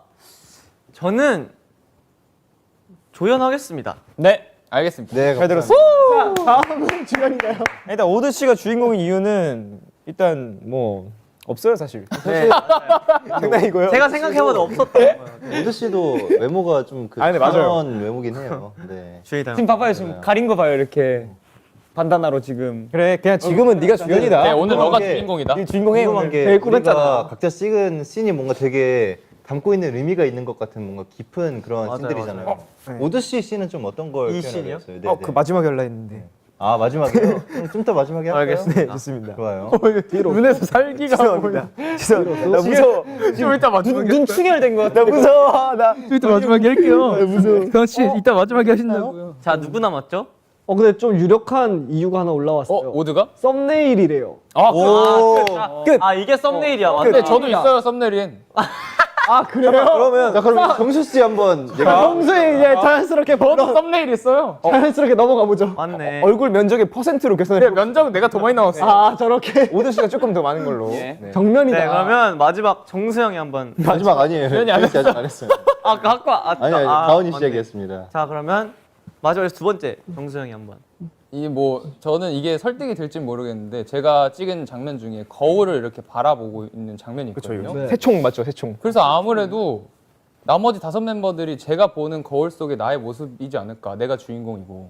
저는 조연하겠습니다. 네 알겠습니다. 네, 잘 들었어. 다음은 주연인가요? 일단 오드 씨가 주인공인 이유는 일단 뭐 없어요 사실. 네. 장난이고요. 제가 생각해봐도 없었던 거예요. 오드 씨도 외모가 좀그 아, 네, 맞아요. 그런 외모긴 해요. 네. 주연이 닮. 지금 봐봐요. 지금 가린 거 봐요. 이렇게 반다나로 지금. 그래 그냥 지금은 네가 주연이다. 네, 오늘 너가 게- 주인공이다. 이 주인공해 궁금한 오늘. 게 제일 우리가 꿀했잖아. 각자 찍은 씬이 뭔가 되게 담고 있는 의미가 있는 것 같은 뭔가 깊은 그런 맞아요, 씬들이잖아요. 맞아요. 오드 씨 씬은 좀 어떤 걸 이 표현하겠어요? 씬이요? 네, 그 마지막에 할라 했는데. 아 마지막에요? 좀 더 마지막에 할까요? 알겠습니다. 네 좋습니다. 좋아요. 눈에서 살기가 죄송합니다. 죄송합니다. 나 무서워. 좀 이따 마지막에 눈 충혈된 거 같아. 나 무서워. 나 좀 이따 마지막에 할게요. 무서워. 강씨 이따 마지막에 하신다고요. 자 누구 남았죠? 근데 좀 유력한 이유가 하나 올라왔어요. 오드가? 썸네일이래요. 아 오. 끝. 아 이게 썸네일이야. 근데 맞아. 저도 있어요 썸네일엔. 아 그래요? 그러면 자 그럼 정수 씨 한번 평소에 이제 자연스럽게 저도 썸네일 있어요. 자연스럽게 넘어가 보죠. 맞네. 얼굴 면적의 퍼센트로 계산해 근데 면적은 내가 더 많이 나왔어. 아 저렇게 오드 씨가 조금 더 많은 걸로. 네. 정면이다. 그러면 마지막 정수 형이 한번. 마지막 아니에요. 주연이 안 주연 씨 아직 안 했어요. 아까 아니 다운이 시작했습니다. 자 그러면 마지막에 두 번째 정수 형이 한번. 이 뭐 저는 이게 설득이 될지 모르겠는데 제가 찍은 장면 중에 거울을 이렇게 바라보고 있는 장면이 있거든요. 네. 새총 맞죠, 새총. 그래서 아무래도 나머지 5 멤버들이 제가 보는 거울 속에 나의 모습이지 않을까. 내가 주인공이고.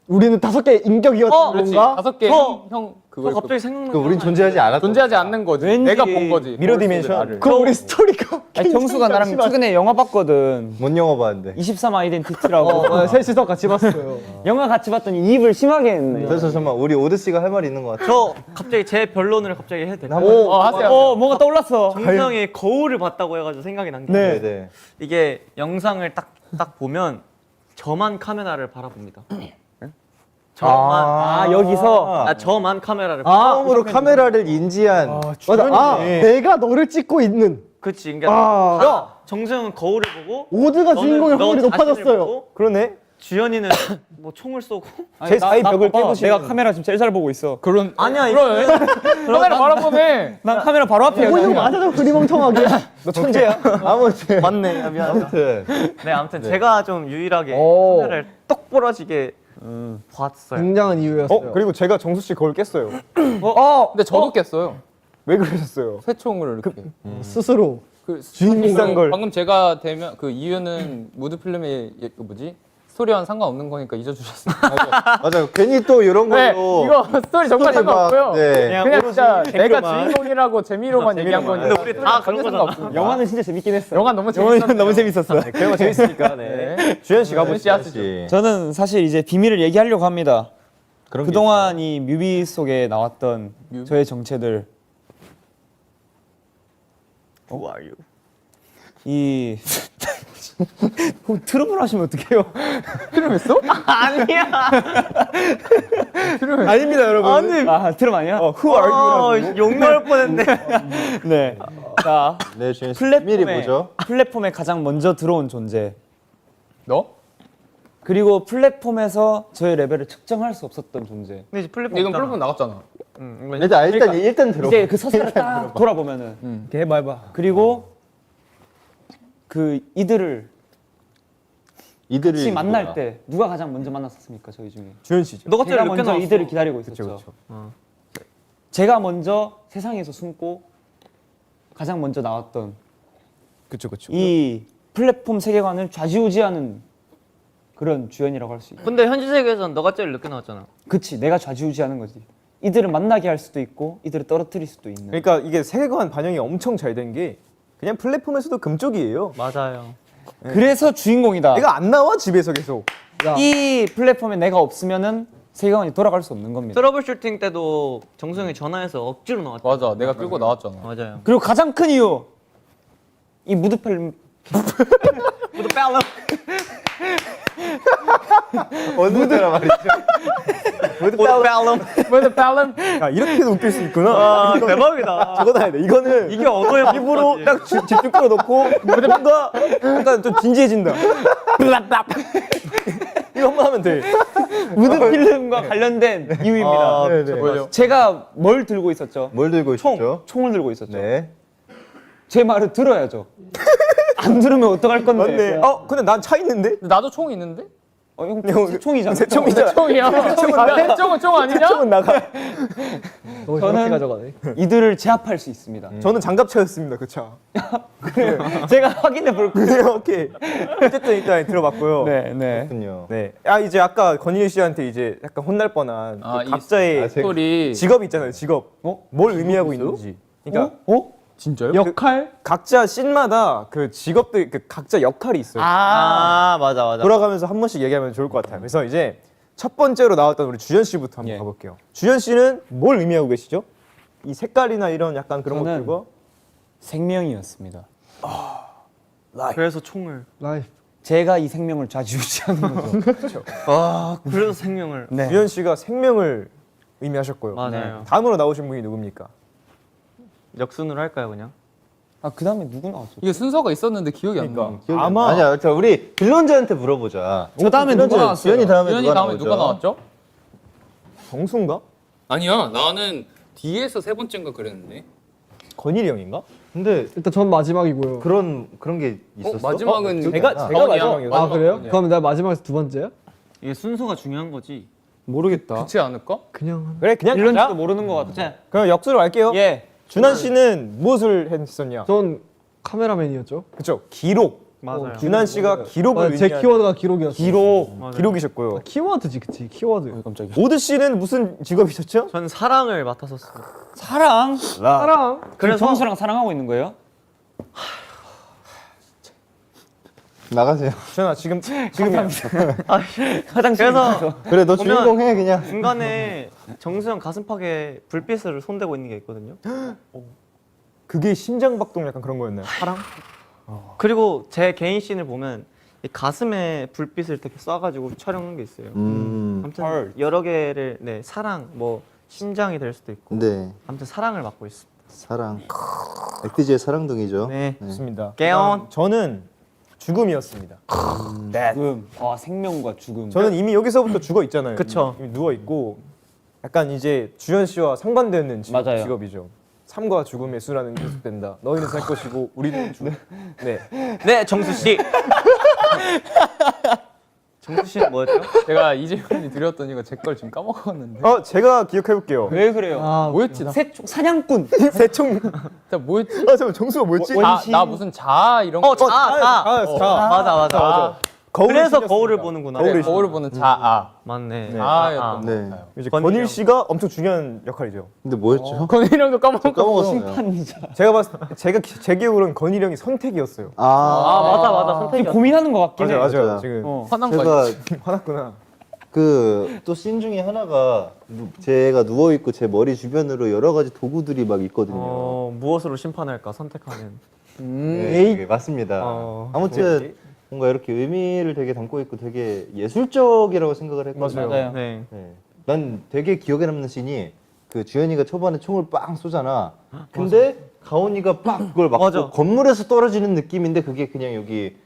우리는 5개 인격이었던 그렇지. 건가? 5개 형 그걸 갑자기 생각나. 그 우린 존재하지 않았던. 존재하지 않는 거지. 왠지 내가 본 거지. 미러 거울 속의 디멘션. 나를. 그럼 우리 스토리가 아니, 정수가 나랑 최근에 영화 봤거든. 뭔 영화 봤는데. 23 아이덴티티라고. 셋이서 같이 봤어요. 영화 같이 봤더니 입을 심하게 했네. 그래서 잠깐만 우리 오드 씨가 할 말이 있는 것 같아. 저 갑자기 제 변론을 갑자기 해도 될까요? 하세요. 뭐가 떠올랐어. 정수 형이 거울을 봤다고 해가지고 생각이 난 게 네, 네. 이게 영상을 딱 보면 저만 카메라를 바라봅니다. 저만 여기서 저만 카메라를 처음으로 카메라를 인지한. 맞아. 내가 너를 찍고 있는. 그치 그러니까 아, 정수 형은 거울을 보고 오드가 주인공의 너 확률이 자신을 높아졌어요. 보고 그러네. 주연이는 뭐 총을 쏘고 제 사이 벽을 봐봐. 깨부시는- 내가 카메라 지금 제일 잘 보고 있어. 그런 아니야 그래. 카메라 바라보네. 난 카메라 바로 앞이야. 보이는 거 그냥. 맞아서 흐리멍텅하게. 너 천재야. 아무튼. 맞네 아무튼. 네 아무튼 제가 좀 유일하게 오. 카메라를 똑 부러지게 봤어요. 굉장한 이유였어요. 그리고 제가 정수 씨 거울 깼어요. 근데 저도 깼어요. 왜 그러셨어요? 새총을 이렇게. 스스로. 그 비싼 걸. 방금 제가 대면 그 이유는 무드 필름의 그 뭐지? 스토리와는 상관없는 거니까 잊어주셨어요. 맞아요. 괜히 또 이런 네, 걸로. 이거 스토리 정말 스토리 막, 상관없고요. 네. 그냥 진짜 내가 댓글만. 주인공이라고 재미로만 얘기한 거니까. 근데 우리 다 그런 거잖아. 영화는 진짜 재밌긴 했어. 영화 너무 재밌었어. 너무 재밌었어. 그런 거 재밌으니까. 네. 주현 씨가 주현 씨 하시죠. 씨. 저는 사실 이제 비밀을 얘기하려고 합니다. 그런 게 그동안 이 뮤비 속에 나왔던 뮤비? 저의 정체들. Who are you? 이 트럼을 하시면 어떡해요? 필름했어? 아닙니다, 여러분. 트럼 아니야? Who are you라고. 욕 나올 뻔했네. 네. 자, 네, 주현 씨. 미리 플랫폼에 보죠. 플랫폼에 가장 먼저 들어온 존재. 너? 그리고 플랫폼에서 저의 레벨을 측정할 수 없었던 존재. 근데 이제 플랫폼 이건 없잖아. 플랫폼 나갔잖아. 일단 들어. 이제 그 서사를 딱 돌아보면은 해봐. 그리고 그 이들을 이들이 같이 만날 누구야? 때 누가 가장 먼저 만났었습니까 저희 중에? 주현 씨죠. 너가 제가 제일 늦게 먼저 나왔어. 이들을 기다리고 있었죠. 그렇죠. 제가 먼저 세상에서 숨고 가장 먼저 나왔던 그렇죠, 그렇죠. 이 플랫폼 세계관을 좌지우지하는 그런 주연이라고 할 수 있고. 근데 현실 세계에서는 너가 제일 늦게 나왔잖아. 그치, 내가 좌지우지하는 거지. 이들을 만나게 할 수도 있고 이들을 떨어뜨릴 수도 있는. 그러니까 이게 세계관 반영이 엄청 잘 된 게 그냥 플랫폼에서도 금쪽이에요. 맞아요. 그래서 주인공이다. 내가 안 나와 집에서 계속. 이 플랫폼에 내가 없으면은 세계관이 돌아갈 수 없는 겁니다. 트러블 슈팅 때도 정수영이 전화해서 억지로 나왔잖아. 맞아, 내가 끌고 나왔잖아. 맞아요. 그리고 가장 큰 이유 이 무드펠 모두 빼알라. 어느 드라 말이죠? 모두 빼알라. 뭐야, 팔름? 야 이렇게도 웃길 수 있구나. 아 대박이다. 적어놔야 돼. 이거는 이게 언어의 입으로 딱 집중 끌어놓고 뭔가 약간 좀 진지해진다. 이거 한번 하면 돼. 무드필름과 관련된 이유입니다. 아, 네, 네. 뭐죠? 제가 뭘 들고 있었죠? 뭘 들고 있었죠? 총을 들고 있었죠. 네. 제 말을 들어야죠. 안 들으면 어떡할 건데? 맞네. 근데 난 차 있는데? 나도 총 있는데? 형 새총이잖아. 새총이잖아. 총이야. 총은 총 아니냐? 총은 나가. 너무 저는- 정확히 가져가네. 이들을 제압할 수 있습니다. 저는 장갑차였습니다. 그 차. 제가 확인해 볼게요. 네, 오케이. 어쨌든 일단 들어봤고요. 네, 네. 그렇군요. 네. 이제 아까 건일 씨한테 이제 약간 혼날 뻔한 그 이 각자의 스토리. 직업이 있잖아요. 직업. 뭘 의미하고 있는지. 그러니까 진짜요? 역할? 각자 씬마다 그 직업들 그 각자 역할이 있어요. 아 맞아 맞아. 돌아가면서 한 번씩 얘기하면 좋을 것 같아요. 그래서 이제 첫 번째로 나왔던 우리 주현 씨부터 한번 예. 가볼게요. 주현 씨는 뭘 의미하고 계시죠? 이 색깔이나 이런 약간 그런 저는 것들과 생명이었습니다. 그래서 총을. 라이프. 제가 이 생명을 좌지우지하는 거죠. 아 그래서 생명을. 네. 주현 씨가 생명을 의미하셨고요. 맞아요. 다음으로 나오신 분이 누굽니까? 역순으로 할까요 그냥? 아 그다음에 누구 나왔죠? 이게 순서가 있었는데 기억이 안 나. 그러니까 기억이 안 아마 나. 아니야, 자 우리 빌런즈한테 물어보자. 저 다음에 누가 나왔어요? 주연이 다음에 주연이 누가 다음에 나오죠? 누가 나왔죠? 정수인가? 아니야, 나는 뒤에서 세 번째인가 그랬는데. 건일이 형인가? 근데 일단 전 마지막이고요. 그런 게 있었어? 마지막은 기억이 제가 안 나. 제가 가온이야. 마지막이었어. 아 그래요? 네. 그럼 내가 마지막에서 두 번째야? 이게 순서가 중요한 거지. 모르겠다. 그렇지 않을까? 그냥 그래 그냥 빌런즈도 가자. 모르는 것 같아. 그럼 역수로 할게요. 예. 준한 씨는 무엇을 했었냐? 전 카메라맨이었죠. 그쵸 기록. 맞아요. 준한 씨가 기록을 제 의미하는 키워드가 기록이었어요. 기록이셨고요. 키워드지, 그치? 키워드. 깜짝이야. 오드 씨는 무슨 직업이셨죠? 전 사랑을 맡았었어요. 사랑. 사랑. 그래서 정수랑 사랑하고 있는 거예요? 나가세요. 준아 지금이야. 그래서 그래, 너 보면- 주인공 해 그냥. 중간에 정수영 가슴팍에 불빛을 손대고 있는 게 있거든요. 그게 심장박동 약간 그런 거였나요? 사랑? 그리고 제 개인 씬을 보면 이 가슴에 불빛을 이렇게 쏴가지고 촬영한 게 있어요. 아무튼 여러 개를 사랑, 뭐 심장이 될 수도 있고. 네, 아무튼 사랑을 맡고 있습니다. 사랑. 액티지의 사랑둥이죠. 네. 좋습니다. 깨온. 저는 죽음이었습니다. 죽음. 아 생명과 죽음. 저는 이미 여기서부터 죽어 있잖아요. 그쵸. 이미 누워 있고 약간 이제 주현 씨와 상반되는 맞아요. 직업이죠. 삶과 죽음의 수라는 계속된다. 너희는 살 것이고 우리는 죽. 네. 네, 정수 씨. 정수 씨는 뭐였죠? 제가 이재훈이 드렸던 이거 제 걸 지금 까먹었는데. 제가 기억해 볼게요. 왜 그래요? 아, 뭐였지 나? 사냥꾼. 새총. 진짜 뭐였지? 잠깐 정수가 뭐였지? 나 무슨 자 이런 거. 자. 맞아. 그래서 거울을 보는구나. 네, 거울을 보는 자아. 맞네. 자아였던 것 네. 같아요. 이제 건일 건일 형. 씨가 엄청 중요한 역할이죠. 근데 뭐였죠? 건일형도 까먹었어. 까먹었어요. 제 기억으로는 건일 형이 선택이었어요. 맞아. 선택이. 좀 고민하는 것 같긴 해. 맞아요. 지금 화난 거 아니야? 제가 화났구나. 그 또 씬 중에 하나가 제가 누워 있고 제 머리 주변으로 여러 가지 도구들이 막 있거든요. 무엇으로 심판할까 선택하는. 네, 네, 맞습니다. 아무튼 뭔가 이렇게 의미를 되게 담고 있고 되게 예술적이라고 생각을 했거든요. 맞아요. 네. 네. 난 되게 기억에 남는 씬이 그 주현이가 초반에 총을 빵 쏘잖아. 근데 가온이가 빡 그걸 맞고 맞아. 건물에서 떨어지는 느낌인데 그게 그냥 여기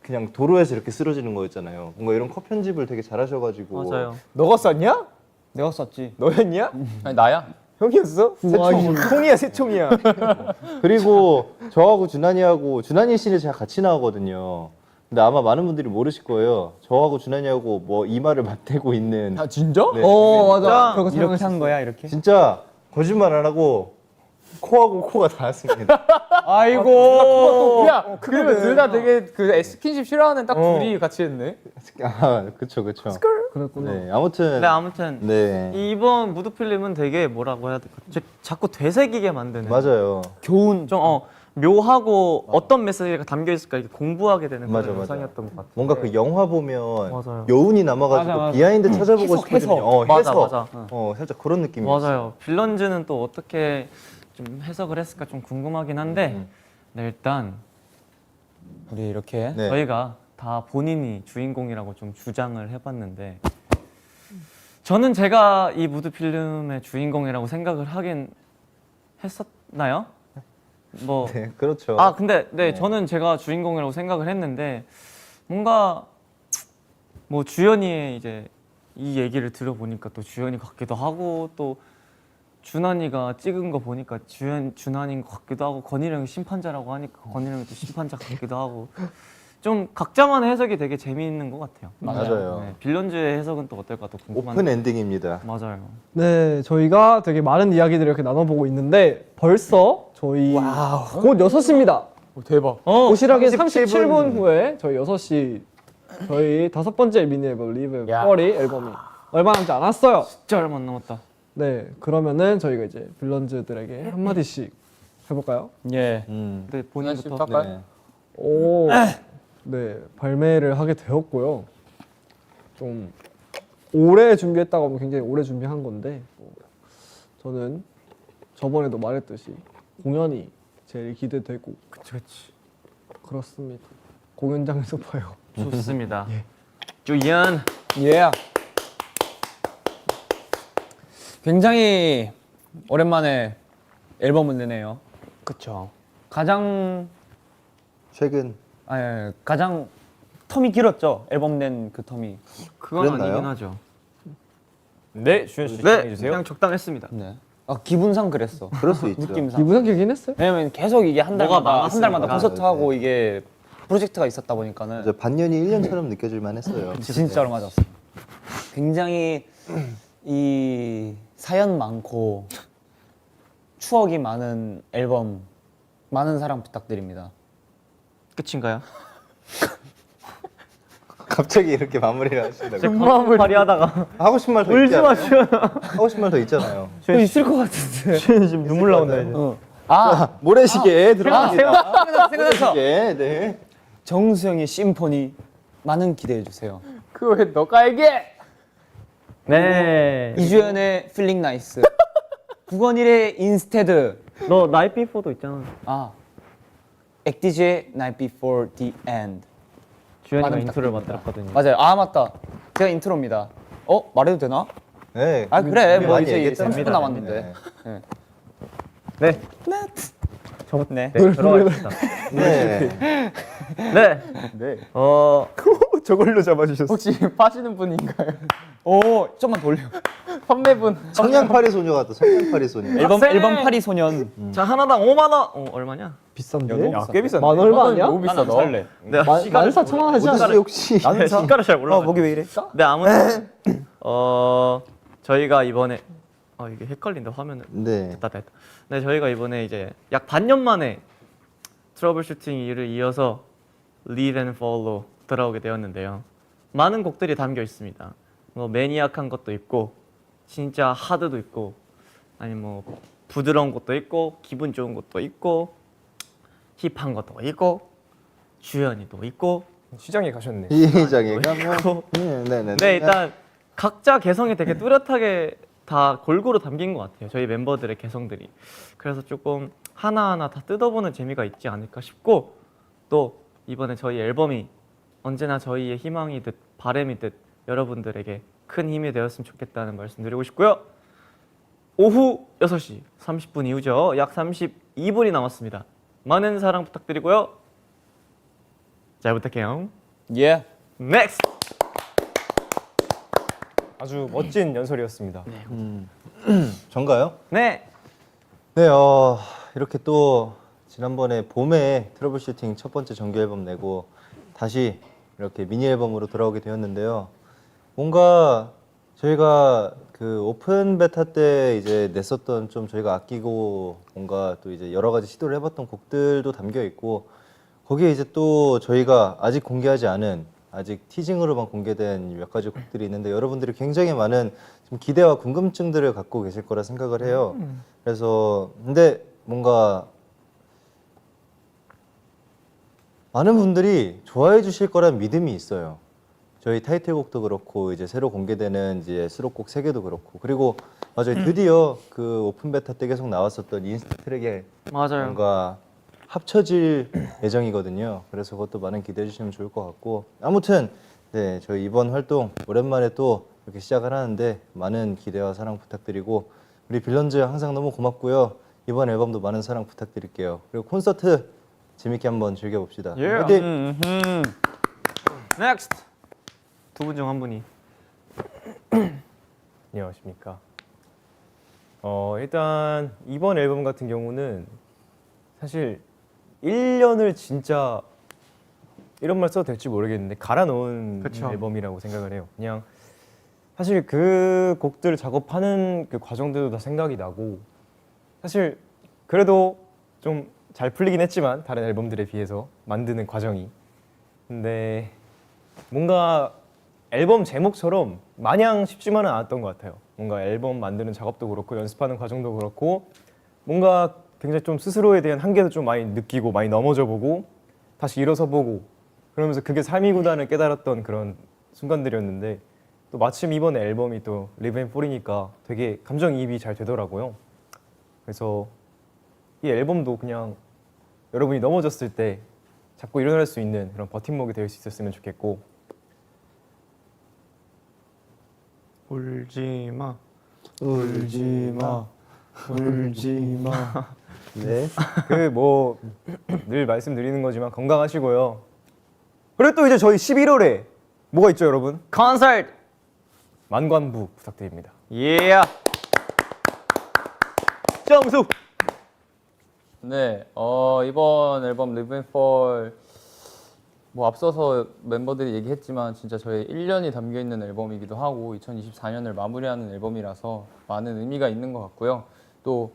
그냥 도로에서 이렇게 쓰러지는 거였잖아요. 뭔가 이런 컷 편집을 되게 잘하셔가지고. 맞아요. 너가 쐈냐? 내가 썼지. 너였냐? 아니 나야. 형이었어? 새총이야 새총이야. 그리고 저하고 준환이 씬에 제가 같이 나오거든요. 근데 아마 많은 분들이 모르실 거예요. 저하고 준환이하고 뭐 이마를 맞대고 있는. 아 진짜? 네. 맞아. 그거 이렇게 한 거야 이렇게? 진짜 거짓말 안 하고 코하고 코가 닿았습니다. 아이고. 야 그러면 둘 다 되게 그 스킨십 싫어하는 딱 둘이 같이 했네. 아, 그쵸. 그랬구나. 네, 아무튼. 네, 아무튼 네. 이번 무드 필름은 되게 뭐라고 해야 될까? 자꾸 되새기게 만드는. 맞아요. 교훈. 좀 묘하고 어떤 메시지가 담겨 있을까 이렇게 공부하게 되는 맞아, 그런 맞아. 영상이었던 것 같아요. 뭔가 그 영화 보면 맞아요. 여운이 남아가지고 맞아. 비하인드 찾아보고 해석. 싶거든요. 맞아. 살짝 그런 느낌이었어요. 맞아요. 빌런즈는 또 어떻게 좀 해석을 했을까 좀 궁금하긴 한데 네, 일단 우리 이렇게 네. 저희가 다 본인이 주인공이라고 좀 주장을 해봤는데 저는 제가 이 무드 필름의 주인공이라고 생각을 하긴 했었나요? 뭐 네, 그렇죠. 근데 저는 제가 주인공이라고 생각을 했는데 뭔가 뭐 주연이의 이제 이 얘기를 들어보니까 또 주연이 같기도 하고 또 준환이가 찍은 거 보니까 준환인 것 같기도 하고 건일 형이 심판자라고 하니까 건일 형이 또 심판자 같기도 하고 좀 각자만의 해석이 되게 재미있는 것 같아요. 맞아요. 네, 빌런즈의 해석은 또 어떨까 또 궁금한데. 오픈 엔딩입니다. 맞아요. 네, 저희가 되게 많은 이야기들을 이렇게 나눠보고 있는데 벌써 저희 곧 6시입니다. 대박. 도시락의 37분 37분 후에 저희 6시 저희 5번째 미니 앨범 리브 퍼리 앨범이 얼마 남지 않았어요. 진짜 얼마 안 남았다. 네, 그러면은 저희가 이제 빌런즈들에게 한마디씩 해볼까요? 예. 근데 본인부터 본인부터. 할까요? 네. 오, 네, 발매를 하게 되었고요. 좀 오래 준비했다고 하면 굉장히 오래 준비한 건데 저는 저번에도 말했듯이 공연이 제일 기대되고 그치. 그렇습니다. 공연장에서 봐요. 좋습니다. 주연. 예. 굉장히 오랜만에 앨범을 내네요. 그쵸. 가장 최근 가장 텀이 길었죠. 앨범 낸 그 텀이. 그건 그랬나요? 아니긴 하죠. 네, 주현 씨 네, 진행해 주세요. 그냥 적당했습니다. 네. 기분상 그랬어. 그럴 수 있죠. 느낌상. 기분 상기긴 했어요? 왜냐면 계속 이게 한 뭐가 달마다 많았으니까. 콘서트 하고 이게 프로젝트가 있었다 보니까는 이제 반년이 1년처럼 느껴질 만했어요. 진짜로 맞았어. 굉장히 이 사연 많고 추억이 많은 앨범 많은 사랑 부탁드립니다. 끝인가요? 갑자기 이렇게 마무리를 하신다고. 금마무리 발휘하다가 하고 싶은 말 더 있지 않아요? 하고 싶은 말 더 있잖아요. 있을 것 같은데. 지금 눈물 나온다 이제. 모래시계 들어갑니다. 생각났어. 모래시계. 네. 정수영의 심포니 많은 기대해 주세요. 그거 왜 너가 얘기해? 네. 이주연의 Feeling Nice. 구건일의 Instead. 너 나이트 비포도 있잖아. 액디즈의 Night Before the End. 주연이가 많은 인트로를 부탁드립니다. 만들었거든요. 맞아요. 맞다. 제가 인트로입니다. 말해도 되나? 네. 그래. 우리 뭐 많이 이제 얘기했잖아요. 30분 남았는데. 네. 네. 네. 들어가겠습니다. 네. 네. 네. 저걸로 잡아주셨어. 혹시 파시는 분인가요? 좀만 돌려. 판매분. 성냥팔이 소녀 같다. 성냥팔이 소녀. 앨범 파리 소년. 자, 하나당 5만 원. 얼마냐? 비싼데? 야, 꽤 비싼데. 만 얼마 아니야? 너무 비싸다. 살래. 내가 14,000원 하지 않아? 혹시 네, 시가를 잘 몰라. 목이 왜 이래? 네, 아무튼 저희가 이번에 이게 헷갈린다 화면을. 네. 됐다. 네, 저희가 이번에 이제 약 반년 만에 트러블 슈팅 일을 이어서 Lead and Follow 돌아오게 되었는데요. 많은 곡들이 담겨 있습니다. 뭐 매니악한 것도 있고 진짜 하드도 있고 아니 뭐 부드러운 것도 있고 기분 좋은 것도 있고 힙한 것도 있고 주연이도 있고 시장에 가셨네. 시장에 가면 네네네. 네, 일단 각자 개성이 되게 뚜렷하게 다 골고루 담긴 것 같아요. 저희 멤버들의 개성들이. 그래서 조금 하나하나 다 뜯어보는 재미가 있지 않을까 싶고 또 이번에 저희 앨범이 언제나 저희의 희망이듯 바람이듯 여러분들에게 큰 힘이 되었으면 좋겠다는 말씀 드리고 싶고요. 오후 6시 30분 이후죠. 약 32분이 남았습니다. 많은 사랑 부탁드리고요. 잘 부탁해요. 예. 넥스트! 아주 멋진 연설이었습니다. 전가요? 네. 네, 이렇게 또 지난번에 봄에 트러블 슈팅 첫 번째 정규 앨범 내고 다시 이렇게 미니 앨범으로 돌아오게 되었는데요. 뭔가 저희가 그 오픈 베타 때 이제 냈었던 좀 저희가 아끼고 뭔가 또 이제 여러 가지 시도를 해봤던 곡들도 담겨 있고 거기에 이제 또 저희가 아직 공개하지 않은 아직 티징으로만 공개된 몇 가지 곡들이 있는데 여러분들이 굉장히 많은 좀 기대와 궁금증들을 갖고 계실 거라 생각을 해요. 그래서 근데 뭔가 많은 분들이 좋아해 주실 거란 믿음이 있어요. 저희 타이틀곡도 그렇고 이제 새로 공개되는 이제 수록곡 3개도 그렇고 그리고 맞아요 드디어 그 오픈 베타 때 계속 나왔었던 인스타 트랙에 맞아요. 뭔가 합쳐질 예정이거든요. 그래서 그것도 많은 기대해 주시면 좋을 것 같고 아무튼 네 저희 이번 활동 오랜만에 또 이렇게 시작을 하는데 많은 기대와 사랑 부탁드리고 우리 빌런즈 항상 너무 고맙고요. 이번 앨범도 많은 사랑 부탁드릴게요. 그리고 콘서트 재밌게 한번 즐겨봅시다. 화이팅! 넥스트. 두 분 중 한 분이. 안녕하십니까. 일단 이번 앨범 같은 경우는 사실 1년을 진짜 이런 말 써도 될지 모르겠는데 갈아 넣은 그쵸. 앨범이라고 생각을 해요. 그냥 사실 그 곡들을 작업하는 그 과정들도 다 생각이 나고 사실 그래도 좀 잘 풀리긴 했지만 다른 앨범들에 비해서 만드는 과정이 근데 뭔가 앨범 제목처럼 마냥 쉽지만은 않았던 것 같아요. 뭔가 앨범 만드는 작업도 그렇고 연습하는 과정도 그렇고 뭔가 굉장히 좀 스스로에 대한 한계도 좀 많이 느끼고 많이 넘어져 보고 다시 일어서 보고 그러면서 그게 삶이구나를 깨달았던 그런 순간들이었는데 또 마침 이번에 앨범이 또 리브 앤 폴이니까 되게 감정이입이 잘 되더라고요. 그래서 이 앨범도 그냥 여러분이 넘어졌을 때 자꾸 일어날 수 있는 그런 버팀목이 될 수 있었으면 좋겠고 울지 마. 울지 마. 울지 마. 네. 그 뭐 늘 말씀드리는 거지만 건강하시고요. 그리고 또 이제 저희 11월에 뭐가 있죠, 여러분? 콘서트. 만관부 부탁드립니다. 예. 점수. 네, 이번 앨범 Live and Fall 뭐 앞서서 멤버들이 얘기했지만 진짜 저희 1년이 담겨 있는 앨범이기도 하고 2024년을 마무리하는 앨범이라서 많은 의미가 있는 것 같고요. 또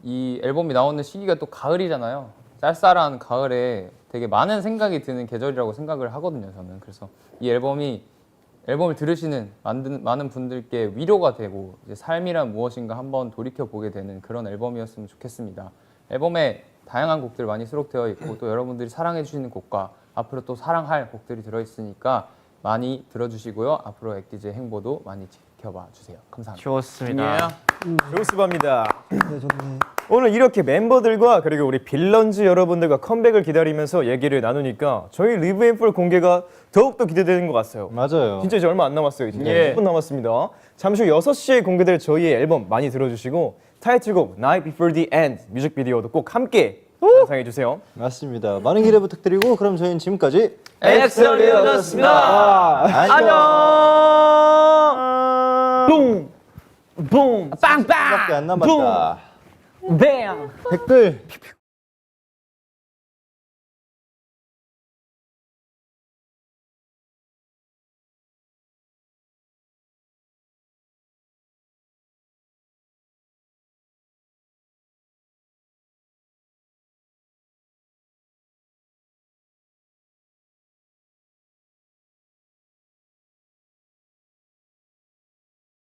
이 앨범이 나오는 시기가 또 가을이잖아요. 쌀쌀한 가을에 되게 많은 생각이 드는 계절이라고 생각을 하거든요, 저는. 그래서 이 앨범을 들으시는 많은 분들께 위로가 되고 이제 삶이란 무엇인가 한번 돌이켜 보게 되는 그런 앨범이었으면 좋겠습니다. 앨범에 다양한 곡들 많이 수록되어 있고 또 여러분들이 사랑해 주시는 곡과 앞으로 또 사랑할 곡들이 들어 있으니까 많이 들어주시고요. 앞으로 엑디제 행보도 많이 지켜봐 주세요. 감사합니다. 좋습니다. 좋습니다. 네, 저는 오늘 이렇게 멤버들과 그리고 우리 빌런즈 여러분들과 컴백을 기다리면서 얘기를 나누니까 저희 리브 앤 폴 공개가 더욱더 기대되는 것 같아요. 맞아요. 진짜 이제 얼마 안 남았어요. 진짜 예. 10분 남았습니다. 잠시 후 6시에 공개될 저희의 앨범 많이 들어주시고 타이틀곡 Night Before the End 뮤직비디오도 꼭 함께 감상해 주세요. 맞습니다. 많은 기대 부탁드리고 그럼 저희는 지금까지 엑셀리언이었습니다. 안녕. 뿡 빵빵. 밖에 안 남았다. 뱀. 댓글